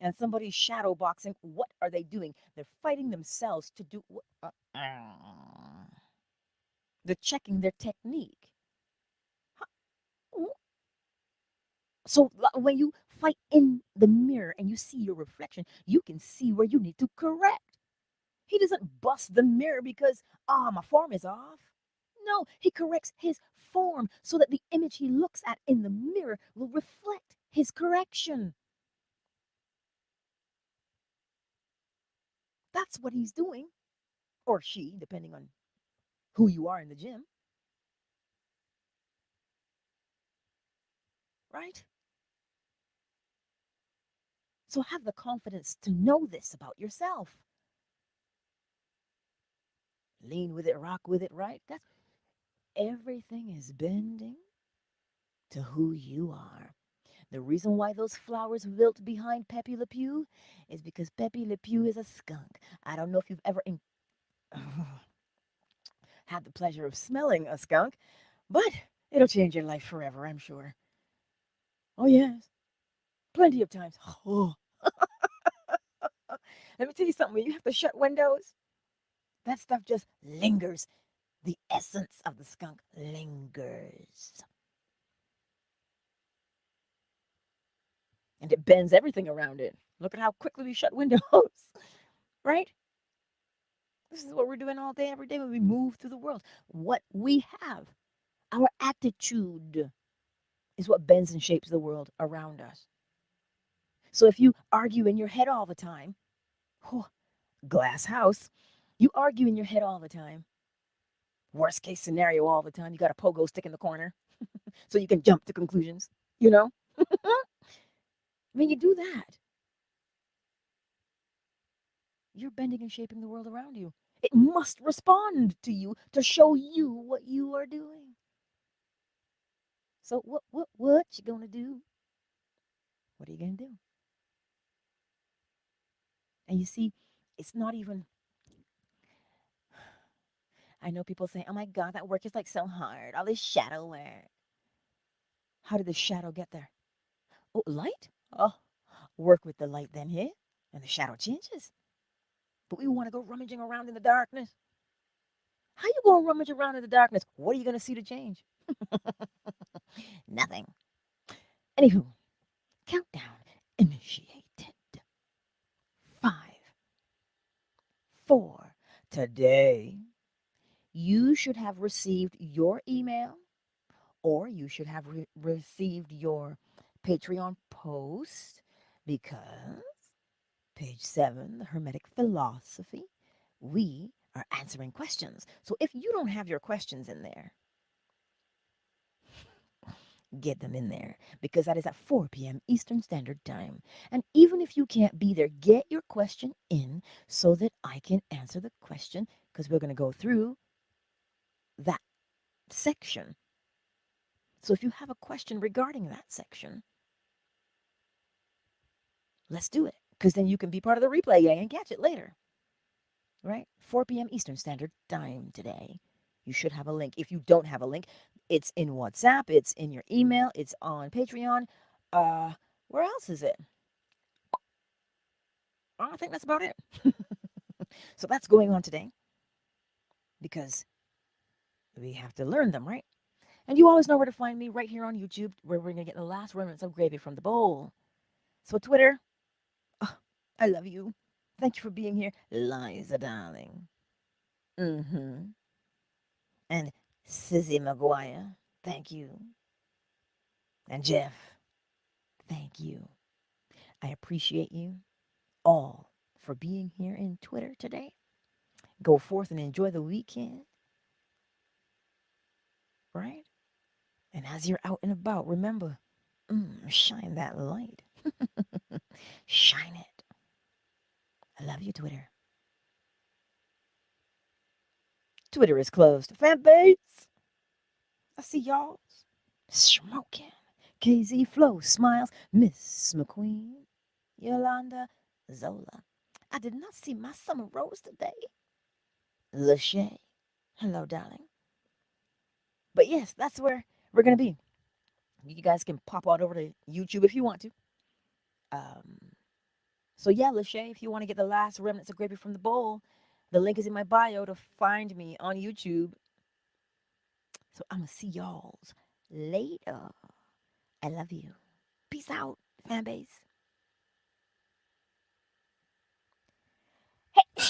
Speaker 1: and somebody's shadow boxing, what are they doing? They're fighting themselves to do what? They're checking their technique. So when you fight in the mirror and you see your reflection, you can see where you need to correct. He doesn't bust the mirror because, my form is off. No, he corrects his form so that the image he looks at in the mirror will reflect his correction. That's what he's doing, or she, depending on who you are in the gym, right? So have the confidence to know this about yourself. Lean with it, rock with it, right? That's everything is bending to who you are. The reason why those flowers wilt behind Pepe Le Pew is because Pepe Le Pew is a skunk. I don't know if you've ever had the pleasure of smelling a skunk, but it'll change your life forever, I'm sure. Oh, yes, plenty of times. Oh, let me tell you something. When you have to shut windows, that stuff just lingers. The essence of the skunk lingers. And it bends everything around it. Look at how quickly we shut windows, right? This is what we're doing all day, every day when we move through the world. What we have, our attitude, is what bends and shapes the world around us. So if you argue in your head all the time, oh, glass house, you argue in your head all the time, worst case scenario all the time, you got a pogo stick in the corner so you can jump to conclusions, you know? When you do that, you're bending and shaping the world around you. It must respond to you to show you what you are doing. So what you gonna do? What are you gonna do? And you see, it's not even. I know people say, "Oh my God, that work is like so hard. All this shadow work." How did the shadow get there? Oh, light. Oh, work with the light then, here, and the shadow changes. But we want to go rummaging around in the darkness. How you gonna rummage around in the darkness? What are you gonna see to change? Nothing. Anywho, countdown initiated. 5, 4. Today, you should have received your email, or you should have received your Patreon post, because page 7, the Hermetic Philosophy, we are answering questions. So if you don't have your questions in there, get them in there, because that is at 4 p.m. Eastern Standard Time. And even if you can't be there, get your question in so that I can answer the question, because we're going to go through that section. So if you have a question regarding that section, let's do it, because then you can be part of the replay gang and catch it later. Right? 4 p.m. Eastern Standard Time today. You should have a link. If you don't have a link, it's in WhatsApp, it's in your email, it's on Patreon. Where else is it? I think that's about it. So that's going on today, because we have to learn them, right? And you always know where to find me, right here on YouTube, where we're going to get the last remnants of gravy from the bowl. So Twitter, oh, I love you. Thank you for being here, Liza, darling. Mm-hmm. And Sissy McGuire, thank you. And Jeff, thank you. I appreciate you all for being here in Twitter today. Go forth and enjoy the weekend, right? And as you're out and about, remember, shine that light. Shine it. I love you, Twitter. Twitter is closed. Fan base. I see y'all smoking. KZ Flow smiles. Miss McQueen. Yolanda Zola. I did not see my summer rose today. Lachey. Hello, darling. But yes, that's where we're going to be. You guys can pop on over to YouTube if you want to. Um, so yeah, Lachey, if you want to get the last remnants of gravy from the bowl, the link is in my bio to find me on YouTube. So I'm going to see y'all's later. I love you. Peace out, fan base. Hey.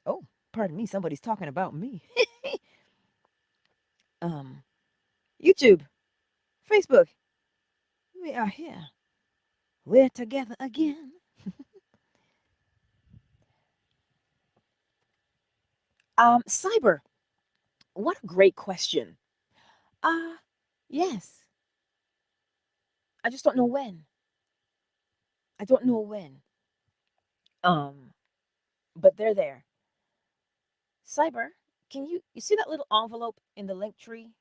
Speaker 1: Oh, pardon me. Somebody's talking about me. um, YouTube, Facebook. We are here. We're together again. Cyber. What a great question. Uh, yes. I just don't know when. I don't know when. Um, but they're there. Cyber, can you see that little envelope in the link tree?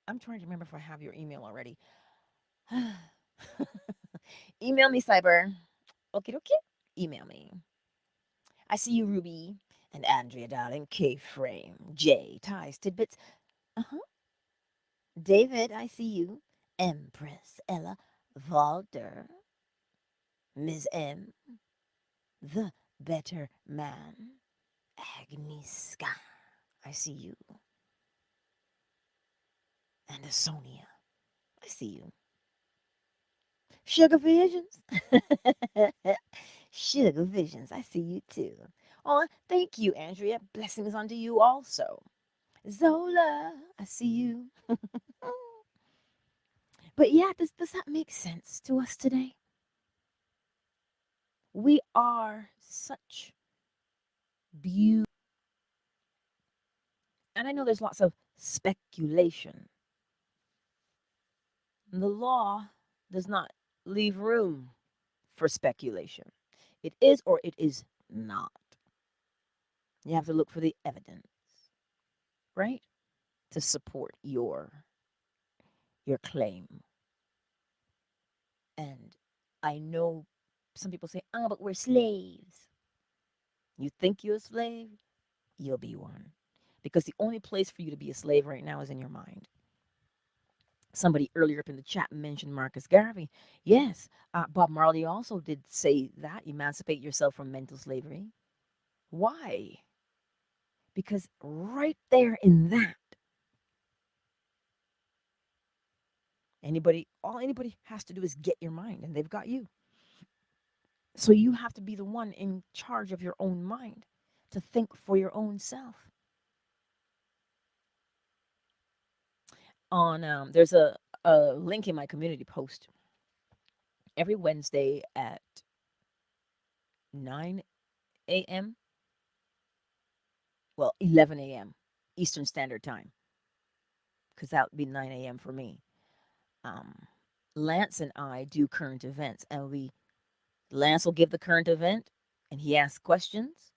Speaker 1: I'm trying to remember if I have your email already. Email me, Cyber. Okay, okay. Email me. I see you, Ruby and Andrea, darling. K Frame, J, Ties, Tidbits. Uh huh. David, I see you. Empress, Ella, Walter, Ms. M, the better man. Agnieszka, I see you. And Sonia, I see you. Sugar Visions. Sugar Visions, I see you too. Oh, thank you, Andrea. Blessings unto you also. Zola, I see you. But yeah, does that make sense to us today? We are such beauty. And I know there's lots of speculation. The law does not leave room for speculation. It is or it is not. You have to look for the evidence, right? To support your claim. And I know some people say, "Oh, but we're slaves." You think you're a slave? You'll be one. Because the only place for you to be a slave right now is in your mind. Somebody earlier up in the chat mentioned Marcus Garvey. Yes, Bob Marley also did say that. Emancipate yourself from mental slavery. Why? Because right there in that, all anybody has to do is get your mind, and they've got you. So you have to be the one in charge of your own mind to think for your own self. There's a link in my community post every Wednesday at 9 a.m. Well, 11 a.m. Eastern Standard Time, because that would be 9 a.m. for me. Um, Lance and I do current events, and Lance will give the current event, and he asks questions.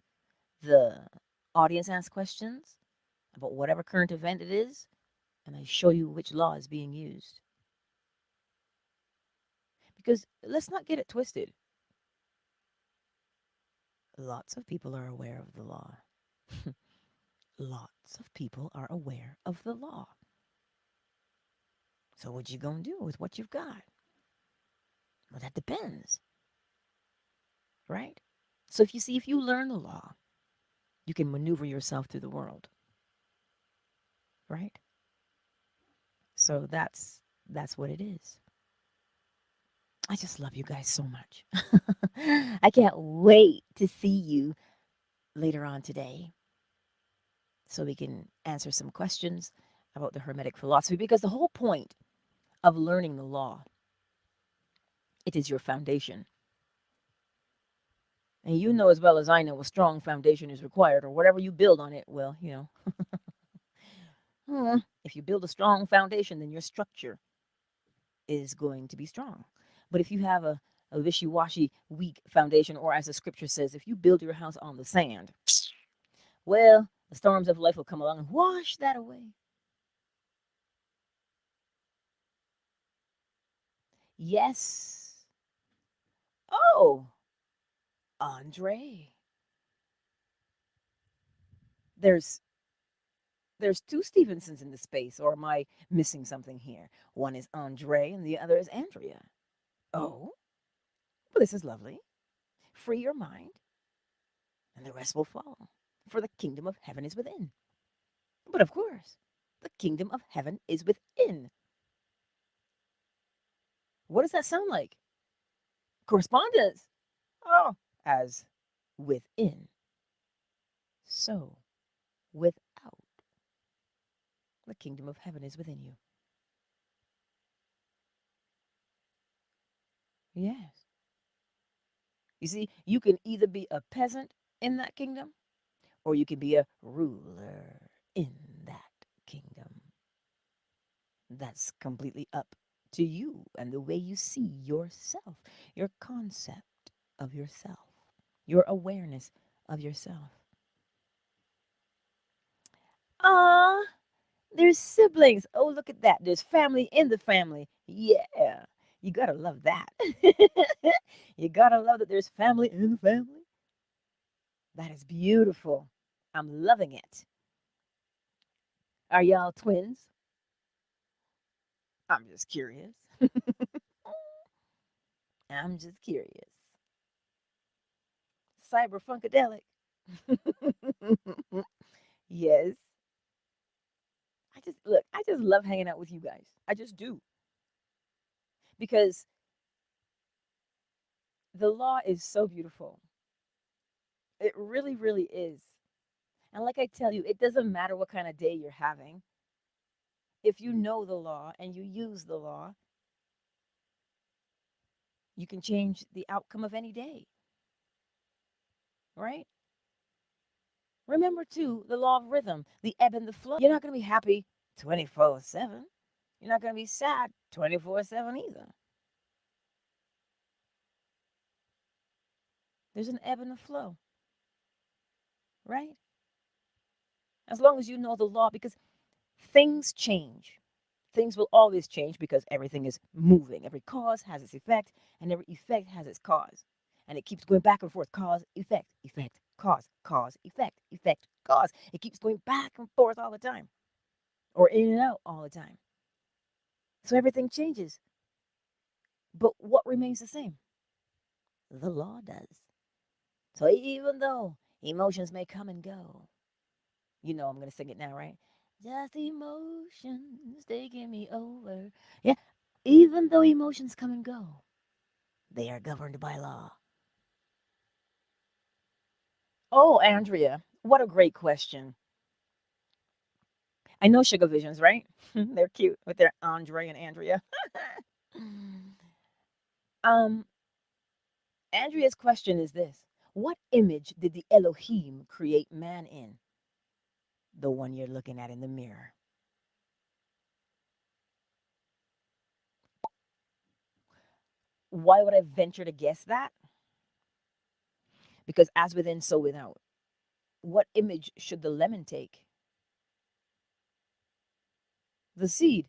Speaker 1: The audience asks questions about whatever current event it is, and I show you which law is being used. Because let's not get it twisted. Lots of people are aware of the law. Lots of people are aware of the law. So what you gonna do with what you've got? Well, that depends, right? So if you learn the law, you can maneuver yourself through the world, right? So that's what it is. I just love you guys so much. I can't wait to see you later on today so we can answer some questions about the Hermetic philosophy, because the whole point of learning the law, it is your foundation. And you know as well as I know, a strong foundation is required, or whatever you build on it, well, if you build a strong foundation, then your structure is going to be strong. But if you have a wishy washy, weak foundation, or as the scripture says, if you build your house on the sand, well, the storms of life will come along and wash that away. Yes. Oh, Andre. There's there's two Stevensons in the space, or am I missing something here? One is Andre and the other is Andrea. Oh, well, this is lovely. Free your mind, and the rest will follow. For the kingdom of heaven is within. But of course, the kingdom of heaven is within. What does that sound like? Correspondence. Oh, as within, so without. The kingdom of heaven is within you. Yes. You see, you can either be a peasant in that kingdom, or you can be a ruler in that kingdom. That's completely up to you and the way you see yourself, your concept of yourself, your awareness of yourself. Ah, there's siblings. Oh, look at that. There's family in the family. Yeah. You gotta love that. You gotta love that there's family in the family. That is beautiful. I'm loving it. Are y'all twins? I'm just curious. I'm just curious. Cyber Funkadelic. Yes. I just love hanging out with you guys. I just do. Because the law is so beautiful. It really, really is. And like I tell you, it doesn't matter what kind of day you're having. If you know the law and you use the law, you can change the outcome of any day, right? Remember, too, the law of rhythm, the ebb and the flow. You're not going to be happy 24/7. You're not going to be sad 24/7 either. There's an ebb and a flow, right? As long as you know the law, because things change. Things will always change because everything is moving. Every cause has its effect, and every effect has its cause. And it keeps going back and forth, cause, effect, effect, cause, effect, effect, cause. It keeps going back and forth all the time, or in and out all the time. So everything changes. But what remains the same? The law does. So even though emotions may come and go, I'm going to sing it now, right? Just emotions taking me over. Yeah, even though emotions come and go, they are governed by law. Oh, Andrea, what a great question. I know Sugar Visions, right? They're cute with their Andre and Andrea. um, Andrea's question is this: what image did the Elohim create man in? The one you're looking at in the mirror. Why would I venture to guess that? Because as within, so without. What image should the lemon take? The seed,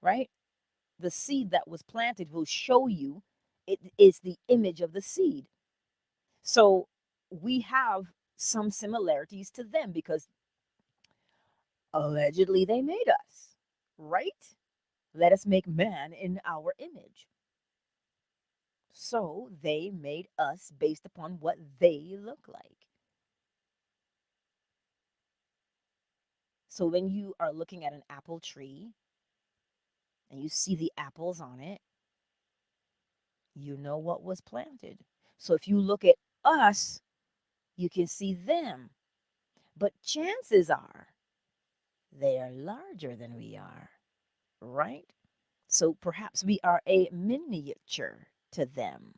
Speaker 1: right? The seed that was planted will show you it is the image of the seed. So we have some similarities to them because allegedly they made us, right? Let us make man in our image. So they made us based upon what they look like. So when you are looking at an apple tree and you see the apples on it, you know what was planted. So if you look at us, you can see them. But chances are they are larger than we are, right? So perhaps we are a miniature to them.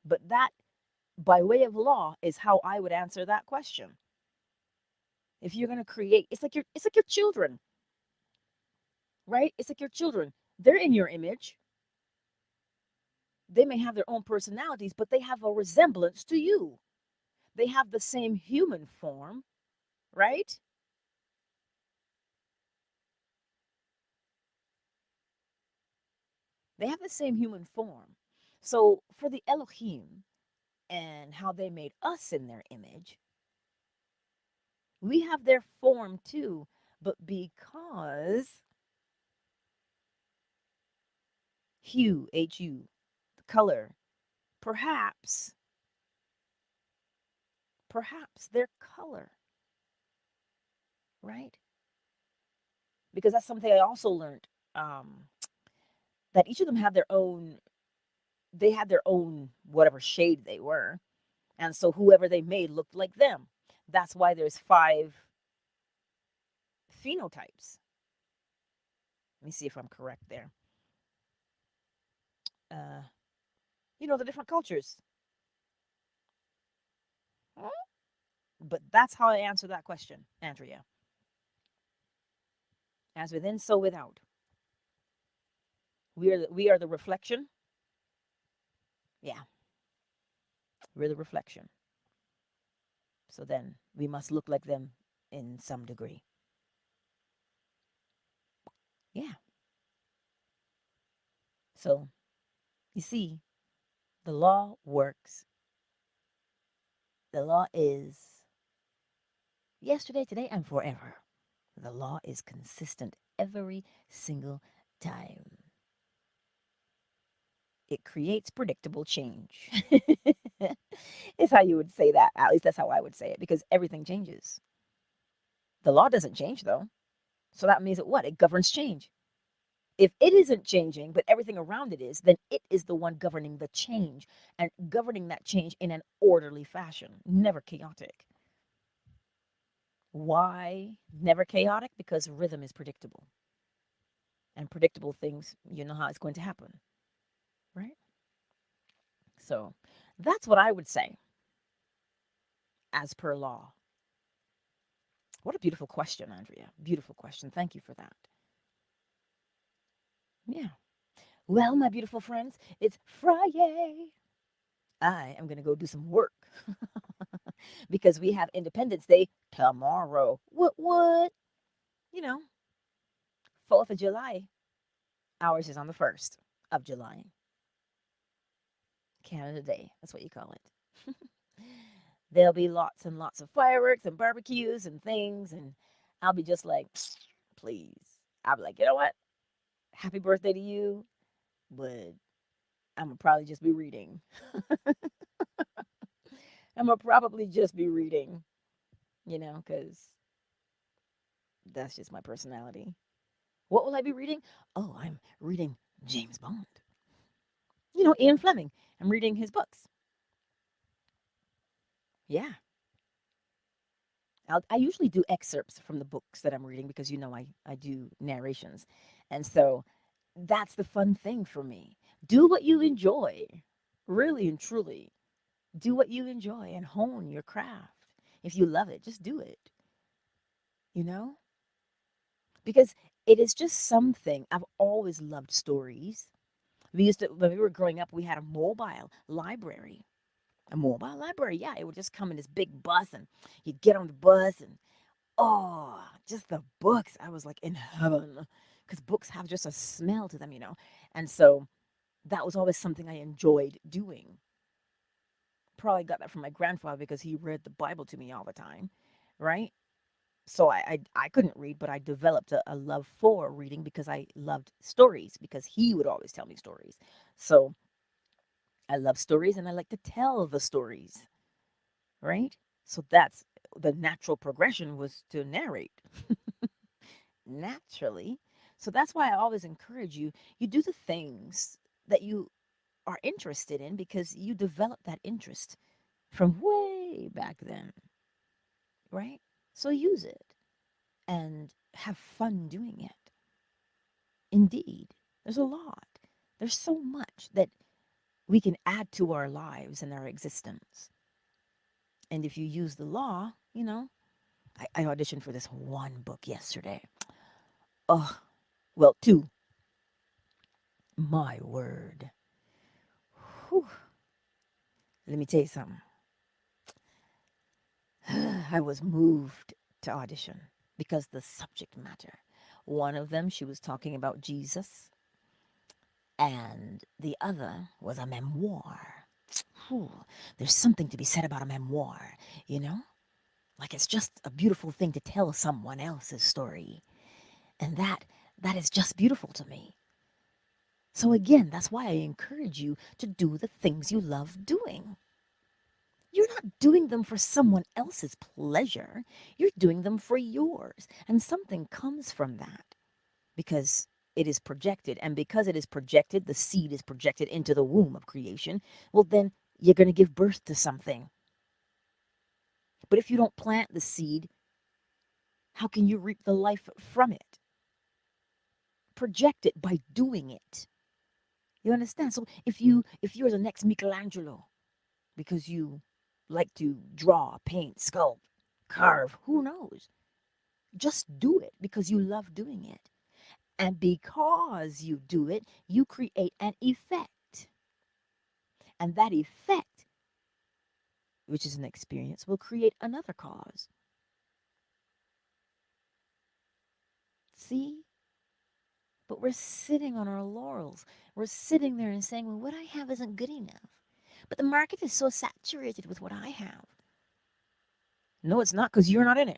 Speaker 1: But that, by way of law, is how I would answer that question. If you're going to create, it's like your children, right? It's like your children. They're in your image. They may have their own personalities, but they have a resemblance to you. They have the same human form, right? They have the same human form. So for the Elohim and how they made us in their image, we have their form too. But because hue, H-U, the color, perhaps, perhaps their color, right? Because that's something I also learned, um, that each of them had their own, they had their own whatever shade they were. And so whoever they made looked like them. That's why there's 5 phenotypes. Let me see if I'm correct there. Uh, the different cultures. Huh? But that's how I answer that question, Andrea. As within, so without. We are the reflection. Yeah, we're the reflection. So then we must look like them in some degree. Yeah. So you see, the law works. The law is yesterday, today, and forever. The law is consistent every single time. It creates predictable change. Is how you would say that. At least that's how I would say it, because everything changes. The law doesn't change though. So that means that what? It governs change. If it isn't changing, but everything around it is, then it is the one governing the change and governing that change in an orderly fashion, never chaotic. Why never chaotic? Because rhythm is predictable. And predictable things, you know how it's going to happen, right? So that's what I would say as per law. What a beautiful question, Andrea. Beautiful question. Thank you for that. Yeah. Well, my beautiful friends, it's Friday. I am going to go do some work because we have Independence Day tomorrow. What? You know, 4th of July. Ours is on the 1st of July. Canada Day. That's what you call it. There'll be lots and lots of fireworks and barbecues and things. And I'll be just like, please. I'll be like, you know what? Happy birthday to you. But I'm going to probably just be reading. I'm going to probably just be reading, because that's just my personality. What will I be reading? Oh, I'm reading James Bond. Ian Fleming. I'm reading his books. Yeah. I usually do excerpts from the books that I'm reading because I do narrations. And so that's the fun thing for me. Do what you enjoy. Really and truly. Do what you enjoy and hone your craft. If you love it, just do it. You know? Because it is just something. I've always loved stories. When we were growing up, we had a mobile library. A mobile library, yeah. It would just come in this big bus, and you'd get on the bus, and oh, just the books. I was like in heaven because books have just a smell to them. And so that was always something I enjoyed doing. Probably got that from my grandfather because he read the Bible to me all the time, right? So I couldn't read, but I developed a love for reading because I loved stories because he would always tell me stories. So I love stories and I like to tell the stories, right? So that's the natural progression was to narrate naturally. So that's why I always encourage you, you do the things that you are interested in because you develop that interest from way back then, right? So use it and have fun doing it. Indeed, there's a lot. There's so much that we can add to our lives and our existence. And if you use the law, I auditioned for this one book yesterday. Oh, well, two. My word. Whew. Let me tell you something. I was moved to audition because the subject matter. One of them, she was talking about Jesus, and the other was a memoir. Whew. There's something to be said about a memoir, you know? Like it's just a beautiful thing to tell someone else's story. And that is just beautiful to me. So again, that's why I encourage you to do the things you love doing. You're not doing them for someone else's pleasure. You're doing them for yours. And something comes from that because it is projected. And because it is projected, the seed is projected into the womb of creation. Well, then you're going to give birth to something. But if you don't plant the seed, how can you reap the life from it? Project it by doing it. You understand? So if you're the next Michelangelo because you like to draw, paint, sculpt, carve, who knows? Just do it because you love doing it. And because you do it, you create an effect. And that effect, which is an experience, will create another cause. See? But we're sitting on our laurels. We're sitting there and saying, well, what I have isn't good enough. But the market is so saturated with what I have. No, it's not because you're not in it.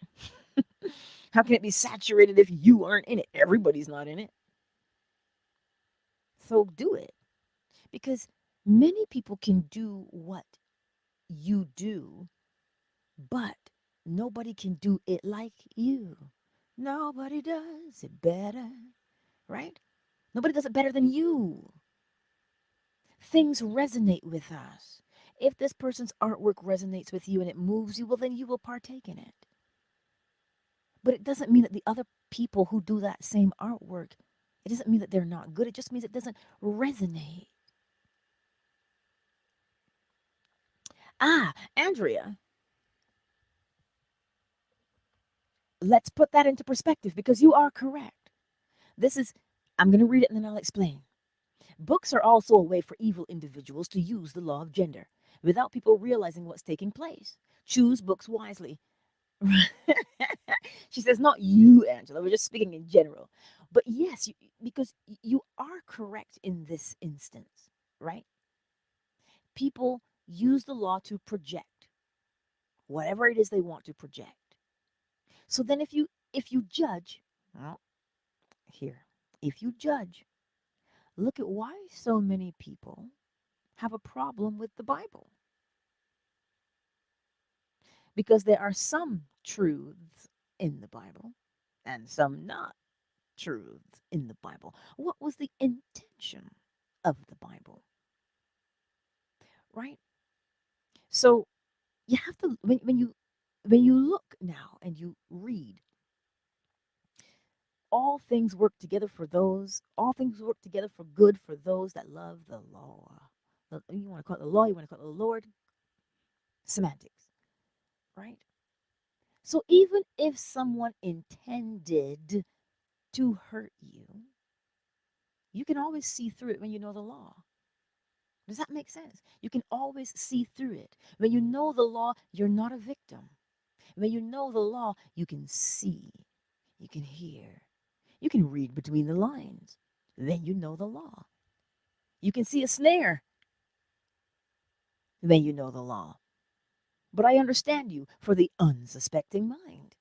Speaker 1: How can it be saturated if you aren't in it? Everybody's not in it. So do it because many people can do what you do, but nobody can do it like you. Nobody does it better, right? Nobody does it better than you. Things resonate with us. If this person's artwork resonates with you and it moves you, well, then you will partake in it. But it doesn't mean that the other people who do that same artwork, it doesn't mean that they're not good. It just means it doesn't resonate. Ah, Andrea, let's put that into perspective because you are correct. This is, I'm going to read it and then I'll explain. Books are also a way for evil individuals to use the law of gender without people realizing what's taking place. Choose books wisely. She says, not you, Angela. We're just speaking in general. But yes, because you are correct in this instance, right? People use the law to project whatever it is they want to project. So then if you judge, well, here, if you judge, look at why so many people have a problem with the Bible. Because there are some truths in the Bible and some not truths in the Bible. What was the intention of the Bible? Right? So you have to when you look now and you read, all things work together for good for those that love the law. You want to call it the law, you want to call it the Lord, semantics, right? So even if someone intended to hurt you, you can always see through it when you know the law. Does that make sense? You can always see through it. When you know the law, you're not a victim. When you know the law, you can see, you can hear, you can read between the lines. Then you know the law. You can see a snare when you know the law. But I understand you for the unsuspecting mind.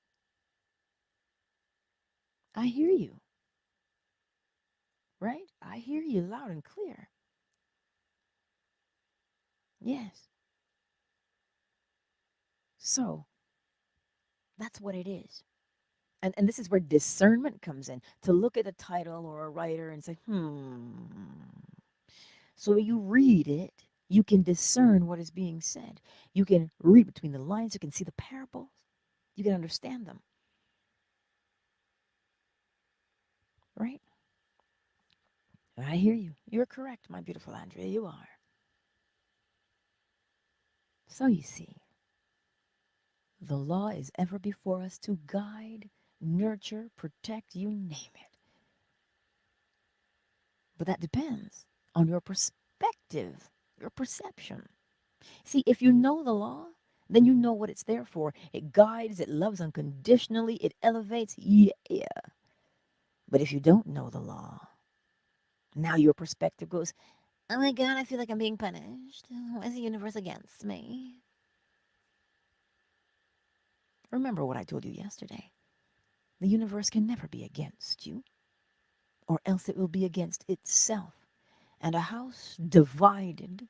Speaker 1: I hear you, right? I hear you loud and clear. Yes. So that's what it is. And this is where discernment comes in, to look at a title or a writer and say, So when you read it, you can discern what is being said. You can read between the lines, you can see the parables, you can understand them, right? I hear you. You're correct, my beautiful Andrea, you are. So you see, the law is ever before us to guide, nurture, protect, you name it. But that depends on your perspective, your perception. See, if you know the law, then you know what it's there for. It guides, it loves unconditionally, it elevates, yeah. But if you don't know the law, now your perspective goes, oh my God, I feel like I'm being punished. Why is the universe against me? Remember what I told you yesterday. The universe can never be against you, or else it will be against itself. And a house divided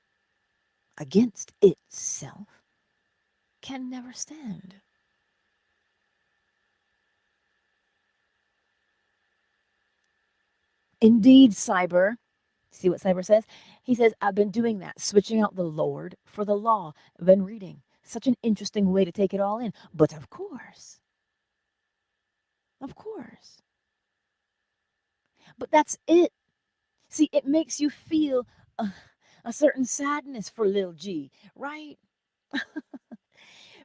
Speaker 1: against itself can never stand. Indeed, Cyber. See what Cyber says? He says, I've been doing that, switching out the Lord for the law. I've been reading. Such an interesting way to take it all in. But of course. But that's it. See, it makes you feel a, a certain sadness for Lil G, right?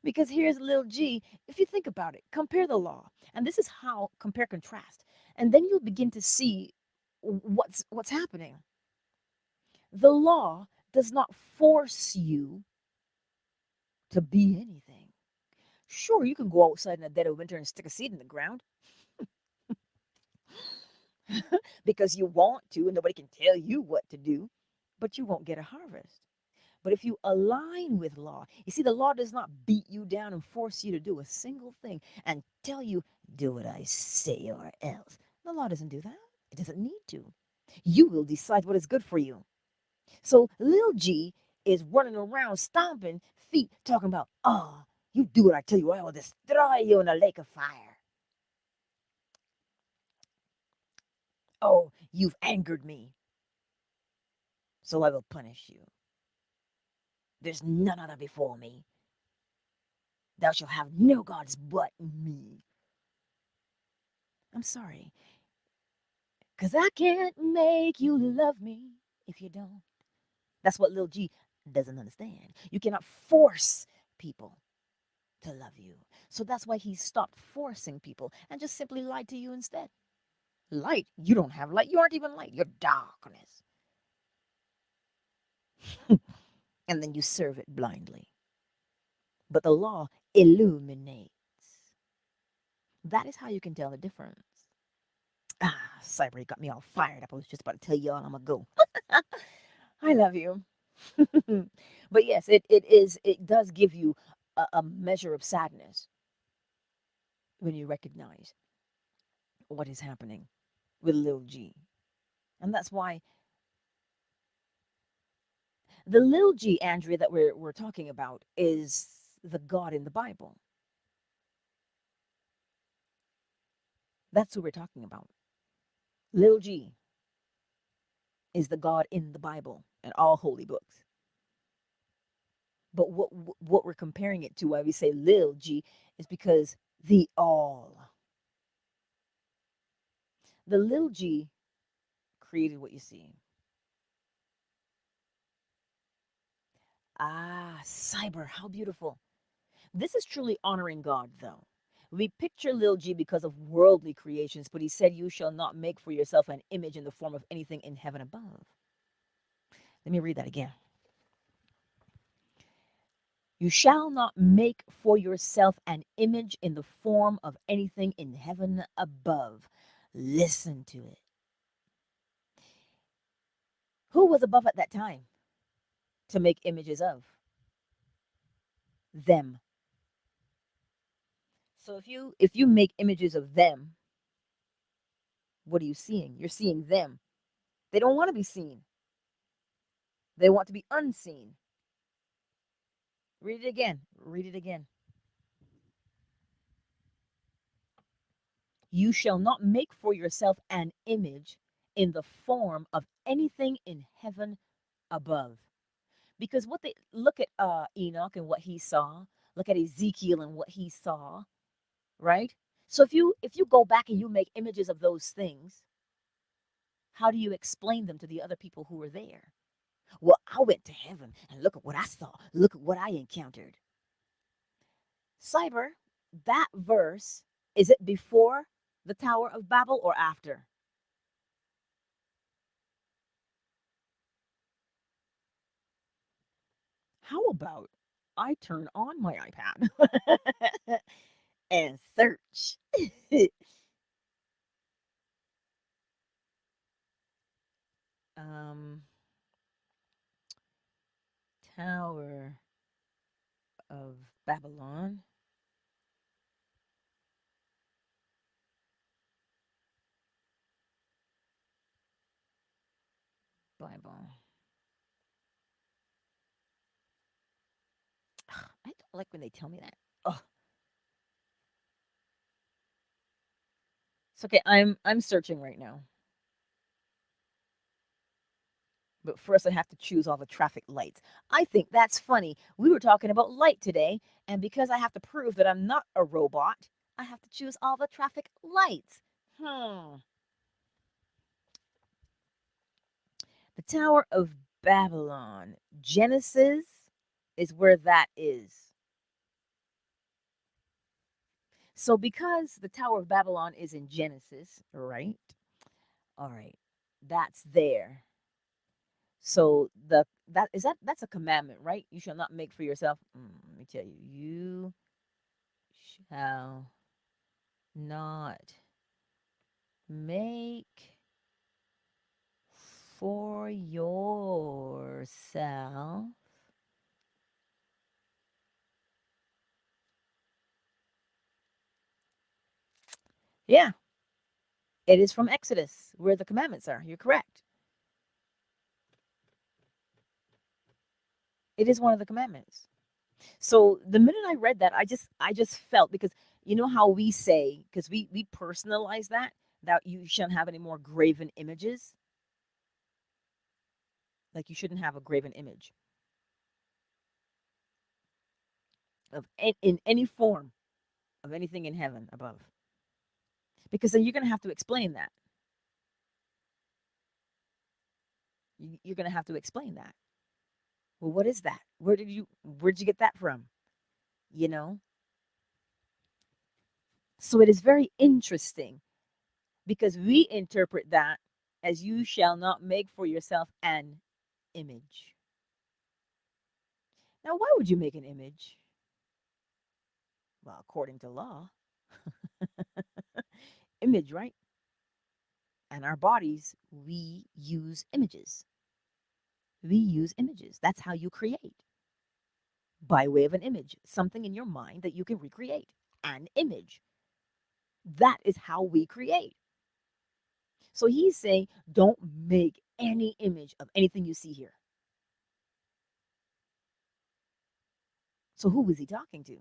Speaker 1: Because here's Lil G. If you think about it, compare the law. And this is how compare contrast. And then you'll begin to see what's happening. The law does not force you to be anything. Sure, you can go outside in the dead of winter and stick a seed in the ground because you want to and nobody can tell you what to do, but you won't get a harvest. But if you align with law, you see, the law does not beat you down and force you to do a single thing and tell you, do what I say or else. The law doesn't do that. It doesn't need to. You will decide what is good for you. So Lil G is running around stomping feet talking about, oh, you do what I tell you, I will destroy you in a lake of fire. Oh, you've angered me, so I will punish you. There's none other before me. Thou shalt have no gods but me. I'm sorry, because I can't make you love me if you don't. That's what Lil G doesn't understand. You cannot force people to love you. So that's why he stopped forcing people and just simply lied to you instead. Light? You don't have light. You aren't even light. You're darkness. And then you serve it blindly. But the law illuminates. That is how you can tell the difference. Ah, Cyber, you got me all fired up. I was just about to tell y'all I'm gonna go. I love you. But yes, it does give you a measure of sadness when you recognize what is happening with Lil G. And that's why the Lil G, Andrea, that we're talking about is the God in the Bible. That's who we're talking about. Lil G is the God in the Bible and all holy books. But what we're comparing it to, why we say Lil G, is because the all. The Lil G created what you see. Ah, Cyber, how beautiful. This is truly honoring God, though. We picture Lil G because of worldly creations, but he said, you shall not make for yourself an image in the form of anything in heaven above. Let me read that again. You shall not make for yourself an image in the form of anything in heaven above. Listen to it. Who was above at that time to make images of? Them. So if you make images of them, what are you seeing? You're seeing them. They don't want to be seen. They want to be unseen. Read it again. Read it again. You shall not make for yourself an image in the form of anything in heaven above. Because what they look at Enoch and what he saw, look at Ezekiel and what he saw, right? So if you go back and you make images of those things, how do you explain them to the other people who were there? Well, I went to heaven and look at what I saw. Look at what I encountered. Cyber, that verse, is it before the Tower of Babel or after? How about I turn on my iPad and search? um, Tower of Babylon, Bible. I don't like when they tell me that. Oh, it's okay. I'm searching right now. But first, I have to choose all the traffic lights. I think that's funny. We were talking about light today, and because I have to prove that I'm not a robot, I have to choose all the traffic lights. Hmm. The Tower of Babylon. Genesis is where that is. So, because the Tower of Babylon is in Genesis, right? All right, that's there. So that's a commandment, right? You shall not make for yourself. Let me tell you, you shall not make for yourself. Yeah, it is from Exodus where the commandments are. You're correct. It is one of the commandments. So the minute I read that, I just felt, because you know how we say, because we personalize that you shouldn't have any more graven images. Like you shouldn't have a graven image of in any form of anything in heaven above, because then you're going to have to explain that. You're going to have to explain that. Well, what is that? Where'd you get that from? You know. So it is very interesting because we interpret that as you shall not make for yourself an image. Now, why would you make an image? Well, according to law, image, right? And our bodies, we use images. We use images. That's how you create, by way of an image, something in your mind that you can recreate. An image. That is how we create. So he's saying, don't make any image of anything you see here. So who was he talking to?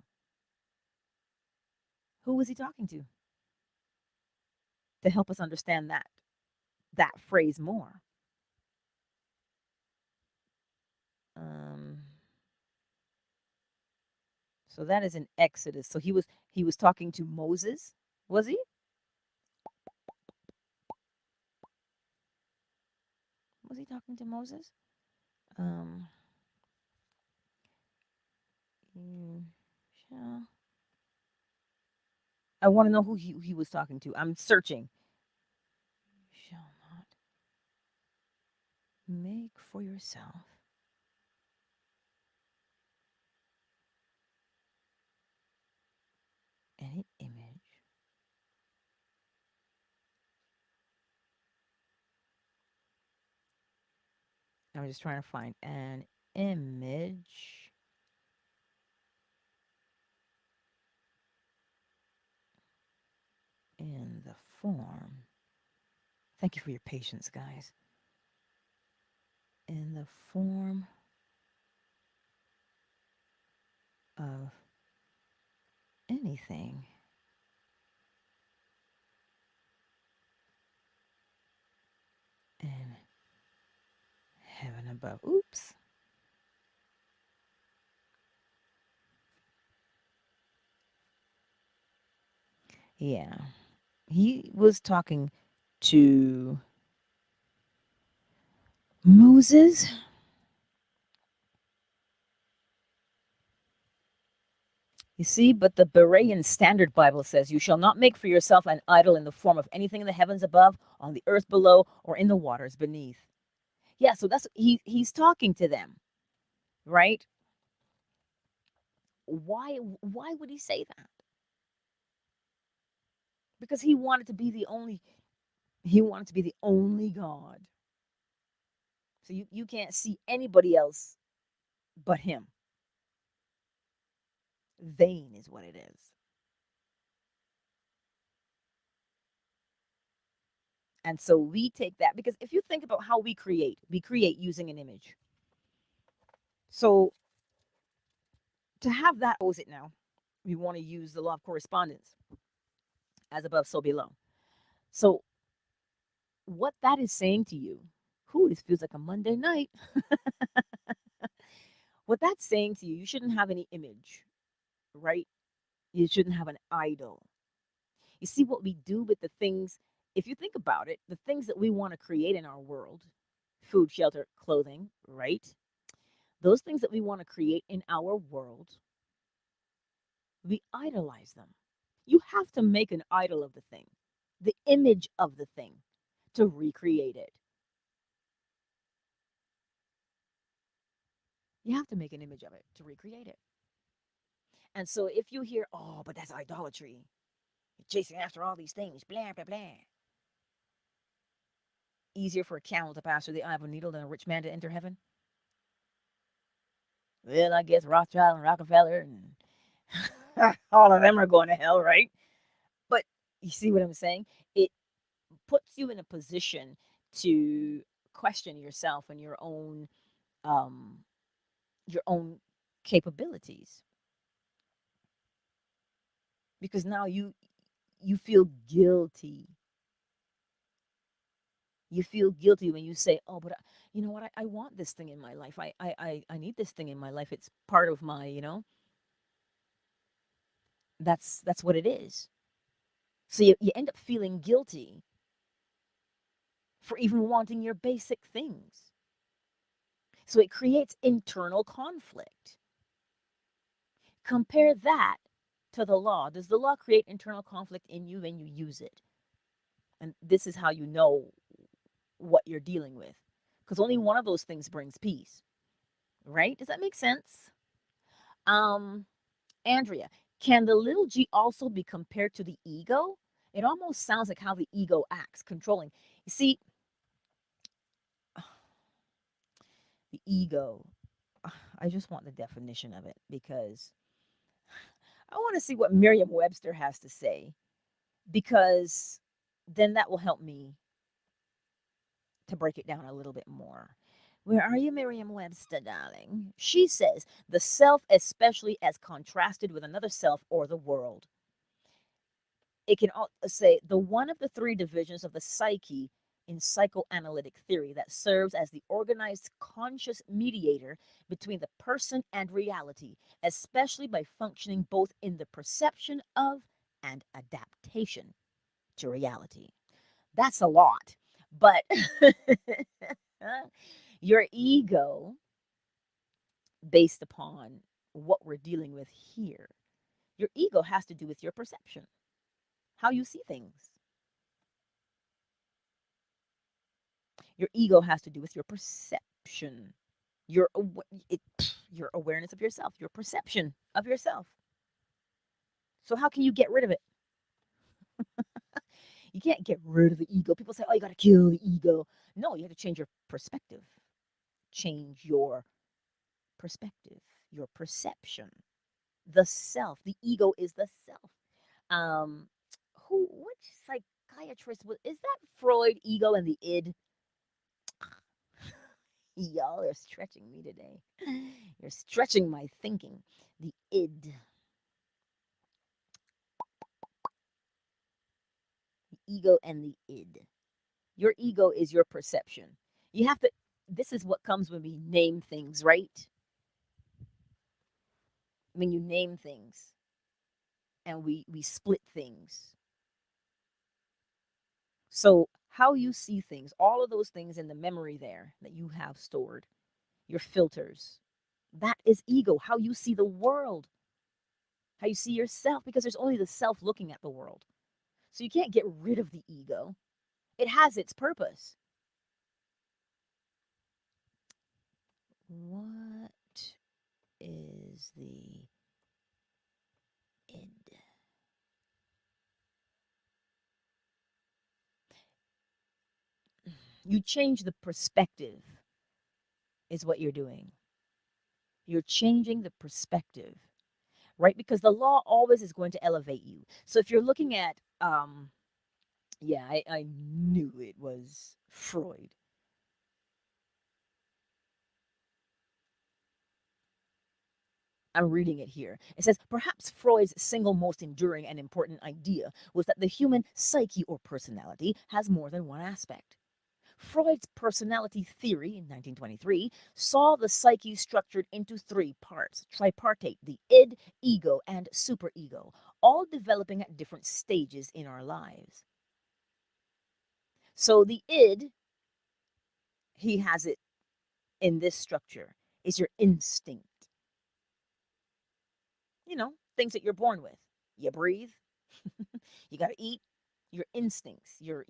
Speaker 1: Who was he talking to help us understand that phrase more? Um, so that is in Exodus. So he was talking to Moses, was he? Was he talking to Moses? Um, you shall. I want to know who he was talking to. I'm searching. You shall not make for yourself any image. I'm just trying to find an image in the form. Thank you for your patience, guys. In the form of anything and heaven above. Oops. Yeah. He was talking to Moses. You see, but the Berean Standard Bible says, "You shall not make for yourself an idol in the form of anything in the heavens above, on the earth below, or in the waters beneath." Yeah, so that's he's talking to them, right? Why would he say that? Because he wanted to be the only God. So you can't see anybody else but him. Vain is what it is. And so we take that because if you think about how we create using an image. So to have that opposite now, we want to use the law of correspondence, as above, so below. So what that is saying to you, who this feels like a Monday night. What that's saying to you, you shouldn't have any image, right? You shouldn't have an idol. You see what we do with the things, if you think about it, the things that we want to create in our world, food, shelter, clothing, right? Those things that we want to create in our world, we idolize them. You have to make an idol of the thing, the image of the thing to recreate it. You have to make an image of it to recreate it. And so if you hear, oh, but that's idolatry, you're chasing after all these things, blah, blah, blah. Easier for a camel to pass through the eye of a needle than a rich man to enter heaven? Well, I guess Rothschild and Rockefeller and all of them are going to hell, right? But you see what I'm saying? It puts you in a position to question yourself and um, your own capabilities because now you feel guilty. You feel guilty when you say, "Oh, but you know what? I want this thing in my life. I need this thing in my life. It's part of my, that's what it is." So you end up feeling guilty for even wanting your basic things. So it creates internal conflict. Compare that to the law. Does the law create internal conflict in you when you use it? And this is how you know what you're dealing with. Because only one of those things brings peace, right? Does that make sense? Um, Andrea, can the little g also be compared to the ego? It almost sounds like how the ego acts, controlling. You see, the ego, I just want the definition of it because I want to see what Merriam Webster has to say because then that will help me to break it down a little bit more. Where are you, Merriam Webster, darling? She says the self, especially as contrasted with another self or the world. It can say the one of the three divisions of the psyche in psychoanalytic theory that serves as the organized conscious mediator between the person and reality, especially by functioning both in the perception of and adaptation to reality. That's a lot, but your ego, based upon what we're dealing with here, your ego has to do with your perception, how you see things. Your ego has to do with your perception, your it, your awareness of yourself, your perception of yourself. So how can you get rid of it? You can't get rid of the ego. People say, "Oh, you got to kill the ego." No, you have to change your perspective. Change your perspective, your perception. The self, the ego is the self. Um, which psychiatrist was? Is that Freud? Ego and the id. Y'all are stretching me today. You're stretching my thinking. The id, the ego, and the id. Your ego is your perception. You have to, this is what comes when we name things, right? When you name things and we split things. So, how you see things, all of those things in the memory there that you have stored, your filters, that is ego. How you see the world, how you see yourself, because there's only the self looking at the world. So, you can't get rid of the ego, it has its purpose. What is the id? You change the perspective, is what you're doing. You're changing the perspective, right? Because the law always is going to elevate you. So if you're looking at, yeah, I knew it was Freud. I'm reading it here. It says, perhaps Freud's single most enduring and important idea was that the human psyche or personality has more than one aspect. Freud's personality theory in 1923 saw the psyche structured into three parts, tripartite, the id, ego, and superego, all developing at different stages in our lives. So the id, he has it in this structure, is your instinct. You know, things that you're born with. You breathe, you got to eat, your instincts, your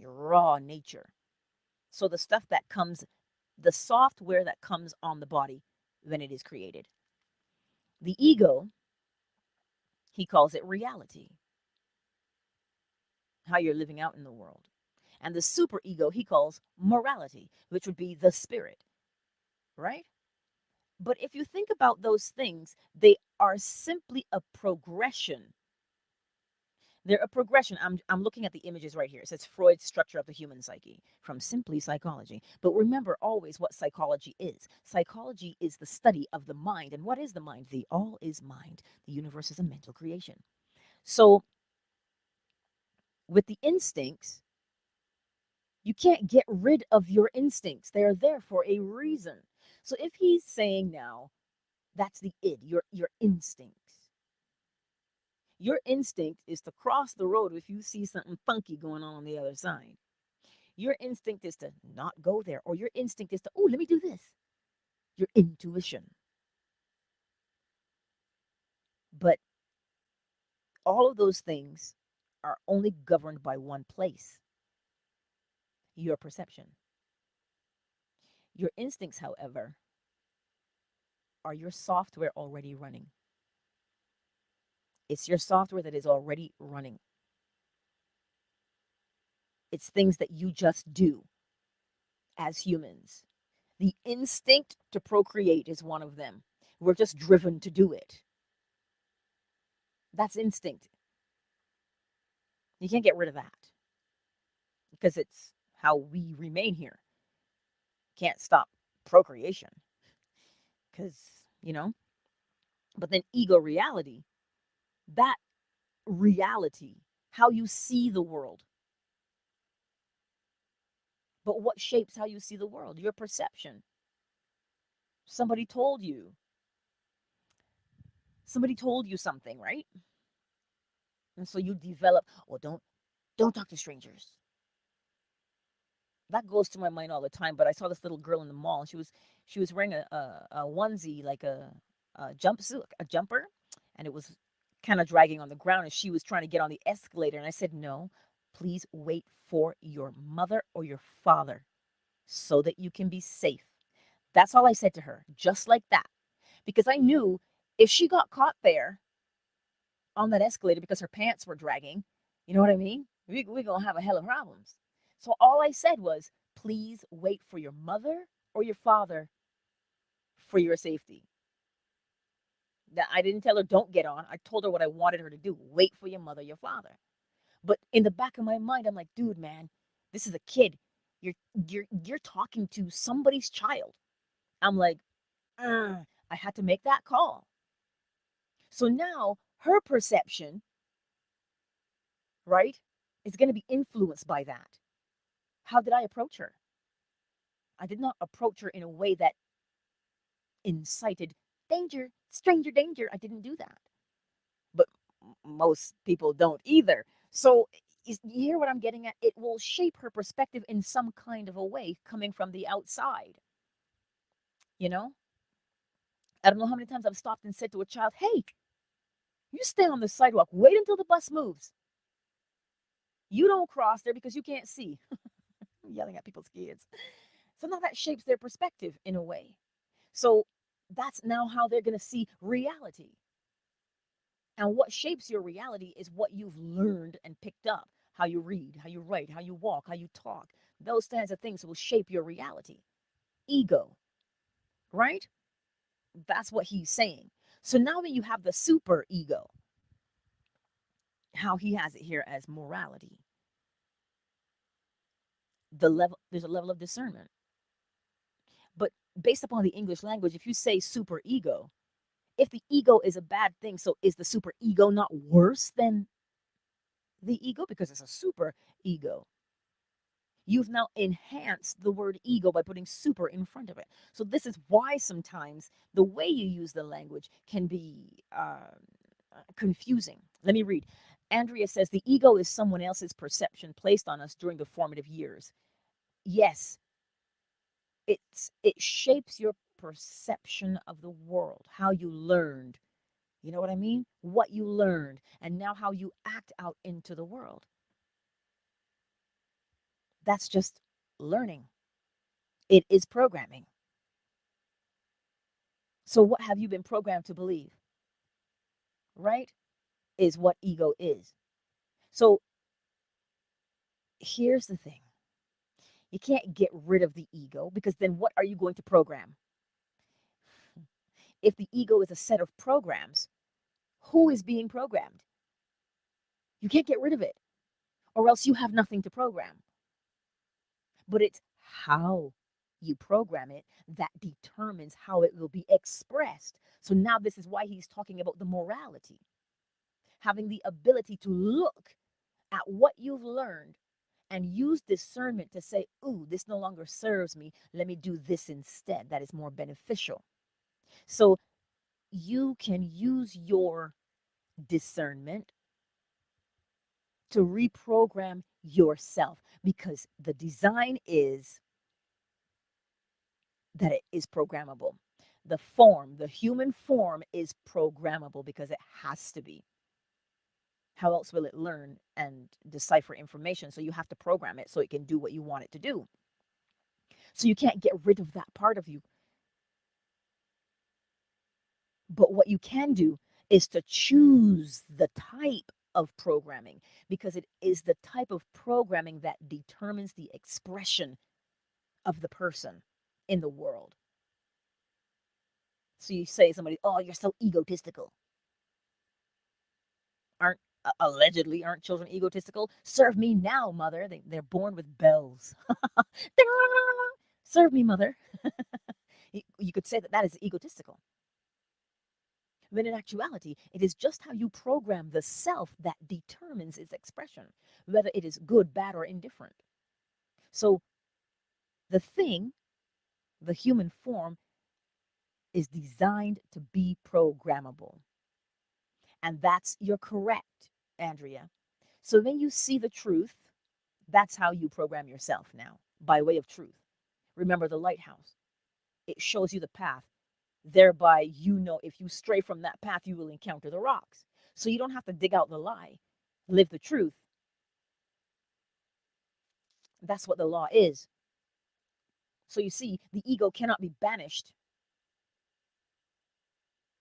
Speaker 1: raw nature. So the stuff that comes, the software that comes on the body when it is created. The ego, he calls it reality, how you're living out in the world. And the superego, he calls morality, which would be the spirit, right? But if you think about those things, they are simply a progression. They're a progression. I'm looking at the images right here. It says Freud's structure of the human psyche from Simply Psychology. But remember always what psychology is. Psychology is the study of the mind. And what is the mind? The all is mind. The universe is a mental creation. So with the instincts, you can't get rid of your instincts. They are there for a reason. So if he's saying now, that's the id, your instincts. Your instinct is to cross the road if you see something funky going on the other side. Your instinct is to not go there, or your instinct is to, oh, let me do this. Your intuition. But all of those things are only governed by one place, your perception. Your instincts, however, are your software already running. It's your software that is already running. It's things that you just do as humans. The instinct to procreate is one of them. We're just driven to do it. That's instinct. You can't get rid of that because it's how we remain here. Can't stop procreation because, you know, but then ego reality, that reality, how you see the world. But what shapes how you see the world? Your perception. Somebody told you. Somebody told you something, right? And so you develop, oh, don't talk to strangers. That goes to my mind all the time. But I saw this little girl in the mall. She was wearing a onesie, like a jumpsuit, a jumper, and it was kind of dragging on the ground. And she was trying to get on the escalator. And I said, no, please wait for your mother or your father so that you can be safe. That's all I said to her, just like that, because I knew if she got caught there on that escalator because her pants were dragging, you know what I mean? We're going to have a hell of problems. So all I said was, please wait for your mother or your father for your safety. That I didn't tell her don't get on. I told her what I wanted her to do. Wait for your mother, your father. But in the back of my mind, I'm like, dude, man, this is a kid. You're you're talking to somebody's child. I'm like, I had to make that call. So now her perception, right, is going to be influenced by that. How did I approach her? I did not approach her in a way that incited danger, stranger danger. I didn't do that. But most people don't either. So you hear what I'm getting at? It will shape her perspective in some kind of a way coming from the outside. You know, I don't know how many times I've stopped and said to a child, hey, you stay on the sidewalk, wait until the bus moves. You don't cross there because you can't see. I'm yelling at people's kids. So now that shapes their perspective in a way. So that's now how they're going to see reality. And what shapes your reality is what you've learned and picked up. How you read, how you write, how you walk, how you talk. Those kinds of things will shape your reality. Ego, right? That's what he's saying. So now that you have the super ego, how he has it here as morality, there's a level of discernment. But based upon the English language, if you say super ego, if the ego is a bad thing, so is the super ego not worse than the ego because it's a super ego? You've now enhanced the word ego by putting super in front of it. So this is why sometimes the way you use the language can be confusing. Let me read. Andrea says the ego is someone else's perception placed on us during the formative years. Yes, it shapes your perception of the world, how you learned. You know what I mean? What you learned, and now how you act out into the world. That's just learning. It is programming. So, what have you been programmed to believe? Right? Is what ego is. So, here's the thing, you can't get rid of the ego because then what are you going to program? If the ego is a set of programs, who is being programmed? You can't get rid of it, or else you have nothing to program. But it's how you program it that determines how it will be expressed. So now this is why he's talking about the morality, having the ability to look at what you've learned and use discernment to say, ooh, this no longer serves me. Let me do this instead. That is more beneficial. So you can use your discernment to reprogram yourself because the design is that it is programmable. The form, the human form is programmable because it has to be. How else will it learn and decipher information? So you have to program it so it can do what you want it to do. So you can't get rid of that part of you. But what you can do is to choose the type of programming because it is the type of programming that determines the expression of the person in the world. So you say somebody, oh, you're so egotistical. Aren't allegedly aren't children egotistical? Serve me now, mother. They're born with bells. Serve me, mother. You could say that that is egotistical. When in actuality, it is just how you program the self that determines its expression, whether it is good, bad, or indifferent. So the thing, the human form, is designed to be programmable. And you're correct, Andrea. So when you see the truth, that's how you program yourself now, by way of truth. Remember the lighthouse. It shows you the path. Thereby, you know if you stray from that path, you will encounter the rocks. So you don't have to dig out the lie. Live the truth. That's what the law is. So you see, the ego cannot be banished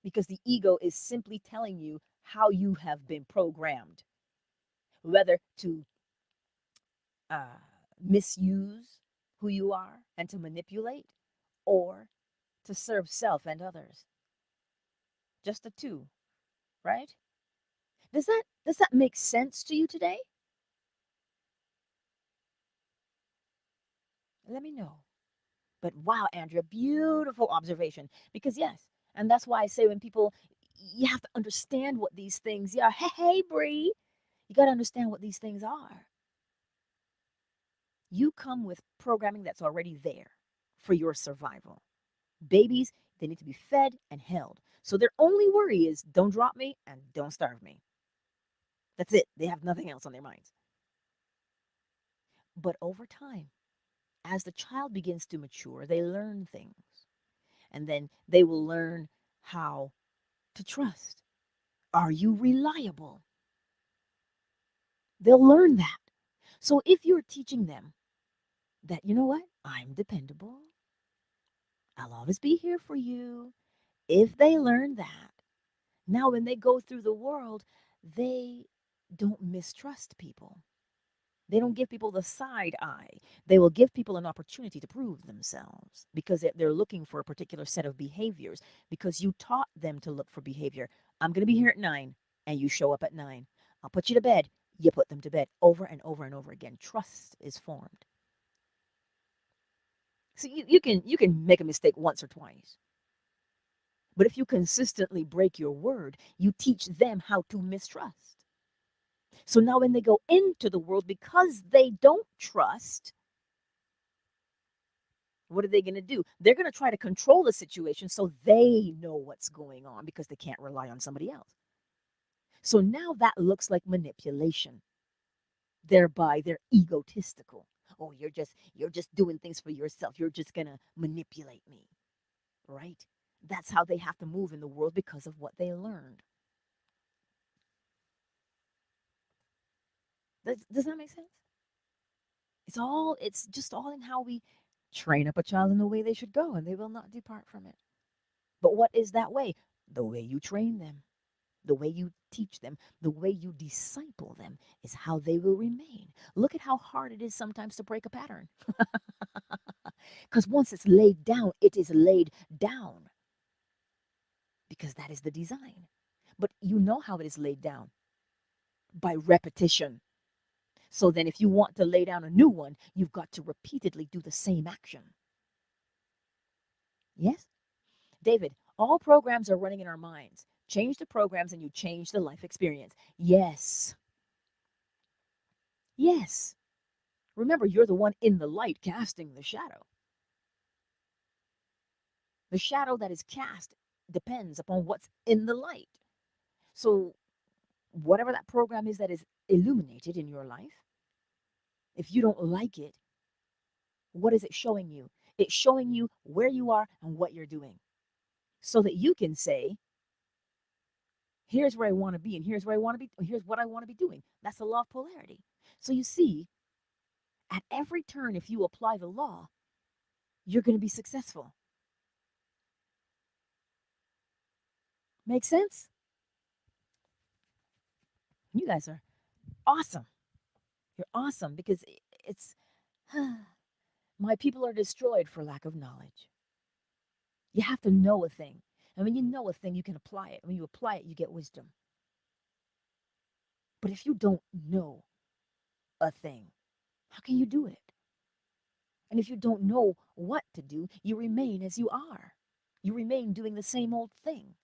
Speaker 1: because the ego is simply telling you how you have been programmed, whether to uh, misuse who you are and to manipulate or to serve self and others. Just the two, right? Does that make sense to you today? Let me know. But wow, Andrea, beautiful observation. Because yes, and that's why I say when people, you have to understand what these things. Yeah, hey, Bree, you got to understand what these things are. You come with programming that's already there for your survival. Babies, they need to be fed and held. So their only worry is don't drop me and don't starve me. That's it. They have nothing else on their minds. But over time, as the child begins to mature, they learn things. And then they will learn how to trust. Are you reliable? They'll learn that. So if you're teaching them that, you know what, I'm dependable, I'll always be here for you. If they learn that, now when they go through the world, they don't mistrust people. They don't give people the side eye. They will give people an opportunity to prove themselves because they're looking for a particular set of behaviors because you taught them to look for behavior. I'm going to be here at 9 and you show up at 9. I'll put you to bed. You put them to bed over and over and over again. Trust is formed. So you can make a mistake once or twice. But if you consistently break your word, you teach them how to mistrust. So now when they go into the world, because they don't trust, what are they going to do? They're going to try to control the situation so they know what's going on because they can't rely on somebody else. So now that looks like manipulation. Thereby they're egotistical. Oh, you're just doing things for yourself. You're just going to manipulate me. Right? That's how they have to move in the world because of what they learned. Does that make sense? It's just all in how we train up a child in the way they should go, and they will not depart from it. But what is that way? The way you train them, the way you teach them, the way you disciple them is how they will remain. Look at how hard it is sometimes to break a pattern. Because once it's laid down, it is laid down because that is the design. But you know how it is laid down by repetition. So then, if you want to lay down a new one, you've got to repeatedly do the same action. Yes? David, all programs are running in our minds. Change the programs and you change the life experience. Yes. Yes. Remember, you're the one in the light casting the shadow. The shadow that is cast depends upon what's in the light. So, whatever that program is that is illuminated in your life, if you don't like it, what is it showing you? It's showing you where you are and what you're doing so that you can say, here's where I want to be, and here's where I want to be, here's what I want to be doing. That's the law of polarity. So you see, at every turn, if you apply the law, you're going to be successful. Make sense? You guys are awesome. You're awesome because it's my people are destroyed for lack of knowledge. You have to know a thing. And when you know a thing, you can apply it. When you apply it, you get wisdom. But if you don't know a thing, how can you do it? And if you don't know what to do, you remain as you are. You remain doing the same old thing.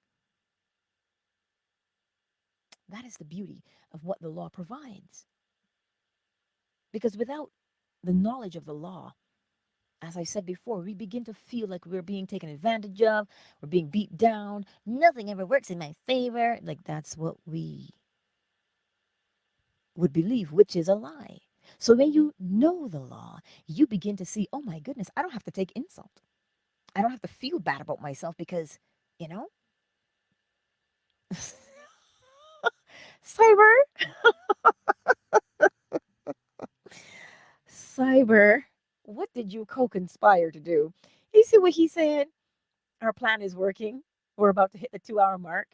Speaker 1: That is the beauty of what the law provides. Because without the knowledge of the law, as I said before, we begin to feel like we're being taken advantage of, we're being beat down, nothing ever works in my favor. Like that's what we would believe, which is a lie. So when you know the law, you begin to see, oh my goodness, I don't have to take insult. I don't have to feel bad about myself because, you know, Cyber, Cyber, what did you co-conspire to do? You see what he said? Our plan is working. We're about to hit the 2 hour mark.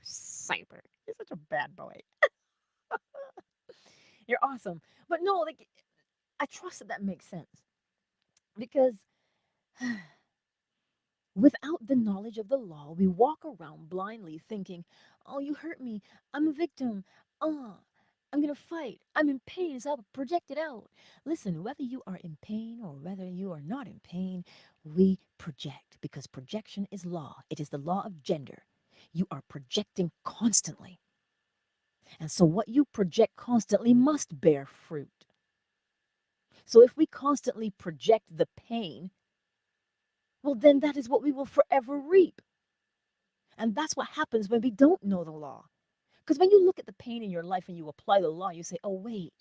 Speaker 1: Cyber, you're such a bad boy. You're awesome. But no, like, I trust that makes sense because without the knowledge of the law, we walk around blindly thinking, oh, you hurt me. I'm a victim. I'm going to fight. I'm in pain, so I'll project it out. Listen, whether you are in pain or whether you are not in pain, we project because projection is law. It is the law of gender. You are projecting constantly. And so what you project constantly must bear fruit. So if we constantly project the pain, well, then that is what we will forever reap. And that's what happens when we don't know the law. Because when you look at the pain in your life and you apply the law, you say, oh, wait,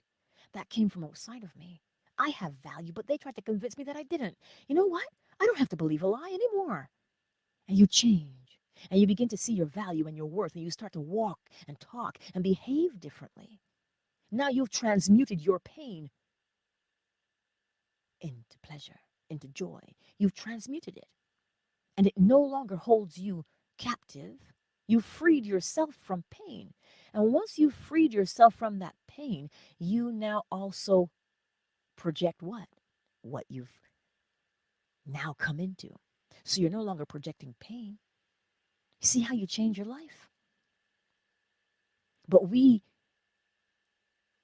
Speaker 1: that came from outside of me. I have value, but they tried to convince me that I didn't. You know what? I don't have to believe a lie anymore. And you change. And you begin to see your value and your worth, and you start to walk and talk and behave differently. Now you've transmuted your pain into pleasure, into joy. You've transmuted it, and it no longer holds you captive. You freed yourself from pain. And once you've freed yourself from that pain, you now also project what? What you've now come into. So you're no longer projecting pain. See how you change your life? But we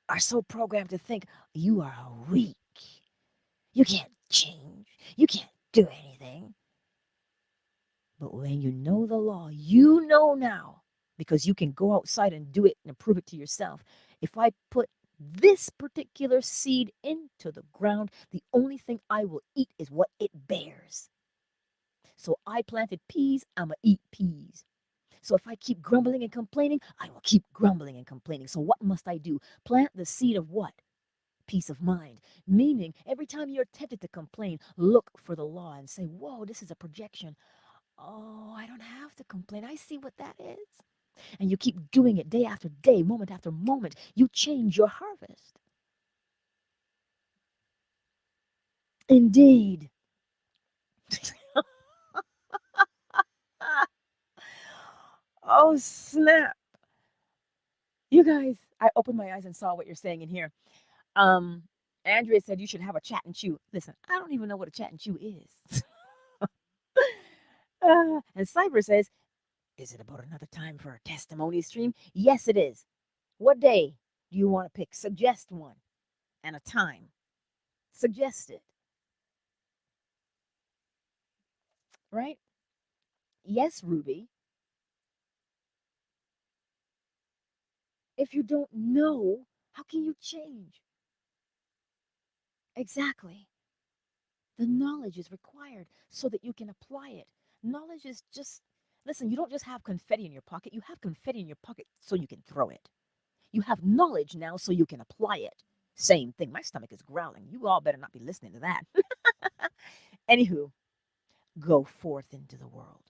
Speaker 1: are so programmed to think you are weak. You can't change. You can't do anything. But when you know the law, you know now, because you can go outside and do it and prove it to yourself. If I put this particular seed into the ground, the only thing I will eat is what it bears. So I planted peas, I'm going to eat peas. So if I keep grumbling and complaining, I will keep grumbling and complaining. So what must I do? Plant the seed of what? Peace of mind. Meaning, every time you're tempted to complain, look for the law and say, whoa, this is a projection. Oh, I don't have to complain. I see what that is. And you keep doing it day after day, moment after moment. You change your harvest. Indeed. Oh, snap. You guys, I opened my eyes and saw what you're saying in here. Um, Andrea said you should have a chat and chew. Listen, I don't even know what a chat and chew is. And Cyber says, is it about another time for a testimony stream? Yes, it is. What day do you want to pick? Suggest one and a time. Suggest it, right? Yes, Ruby. If you don't know, how can you change? Exactly. The knowledge is required so that you can apply it. Knowledge is just, listen, you don't just have confetti in your pocket. You have confetti in your pocket so you can throw it. You have knowledge now so you can apply it. Same thing. My stomach is growling. You all better not be listening to that. Anywho, go forth into the world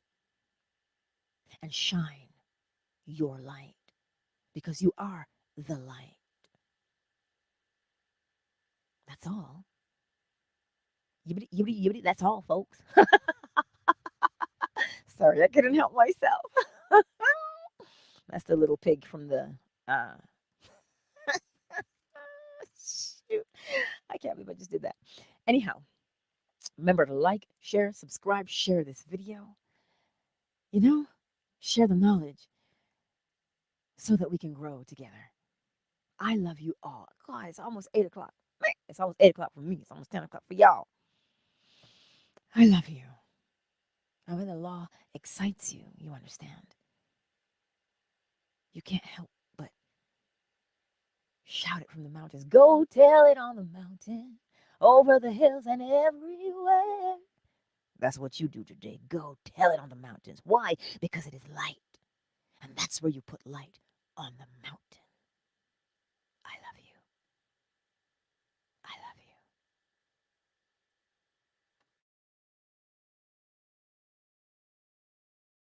Speaker 1: and shine your light because you are the light. That's all. Yibbity, yibbity, yibbity. That's all, folks. Sorry, I couldn't help myself. That's the little pig from the. Uh, shoot. I can't believe I just did that. Anyhow, remember to like, share, subscribe, share this video. You know, share the knowledge so that we can grow together. I love you all. God, it's almost 8 o'clock. It's almost 8 o'clock for me. It's almost 10 o'clock for y'all. I love you. And when the law excites you, you understand. You can't help but shout it from the mountains. Go tell it on the mountain, over the hills and everywhere. That's what you do today. Go tell it on the mountains. Why? Because it is light. And that's where you put light on the mountain.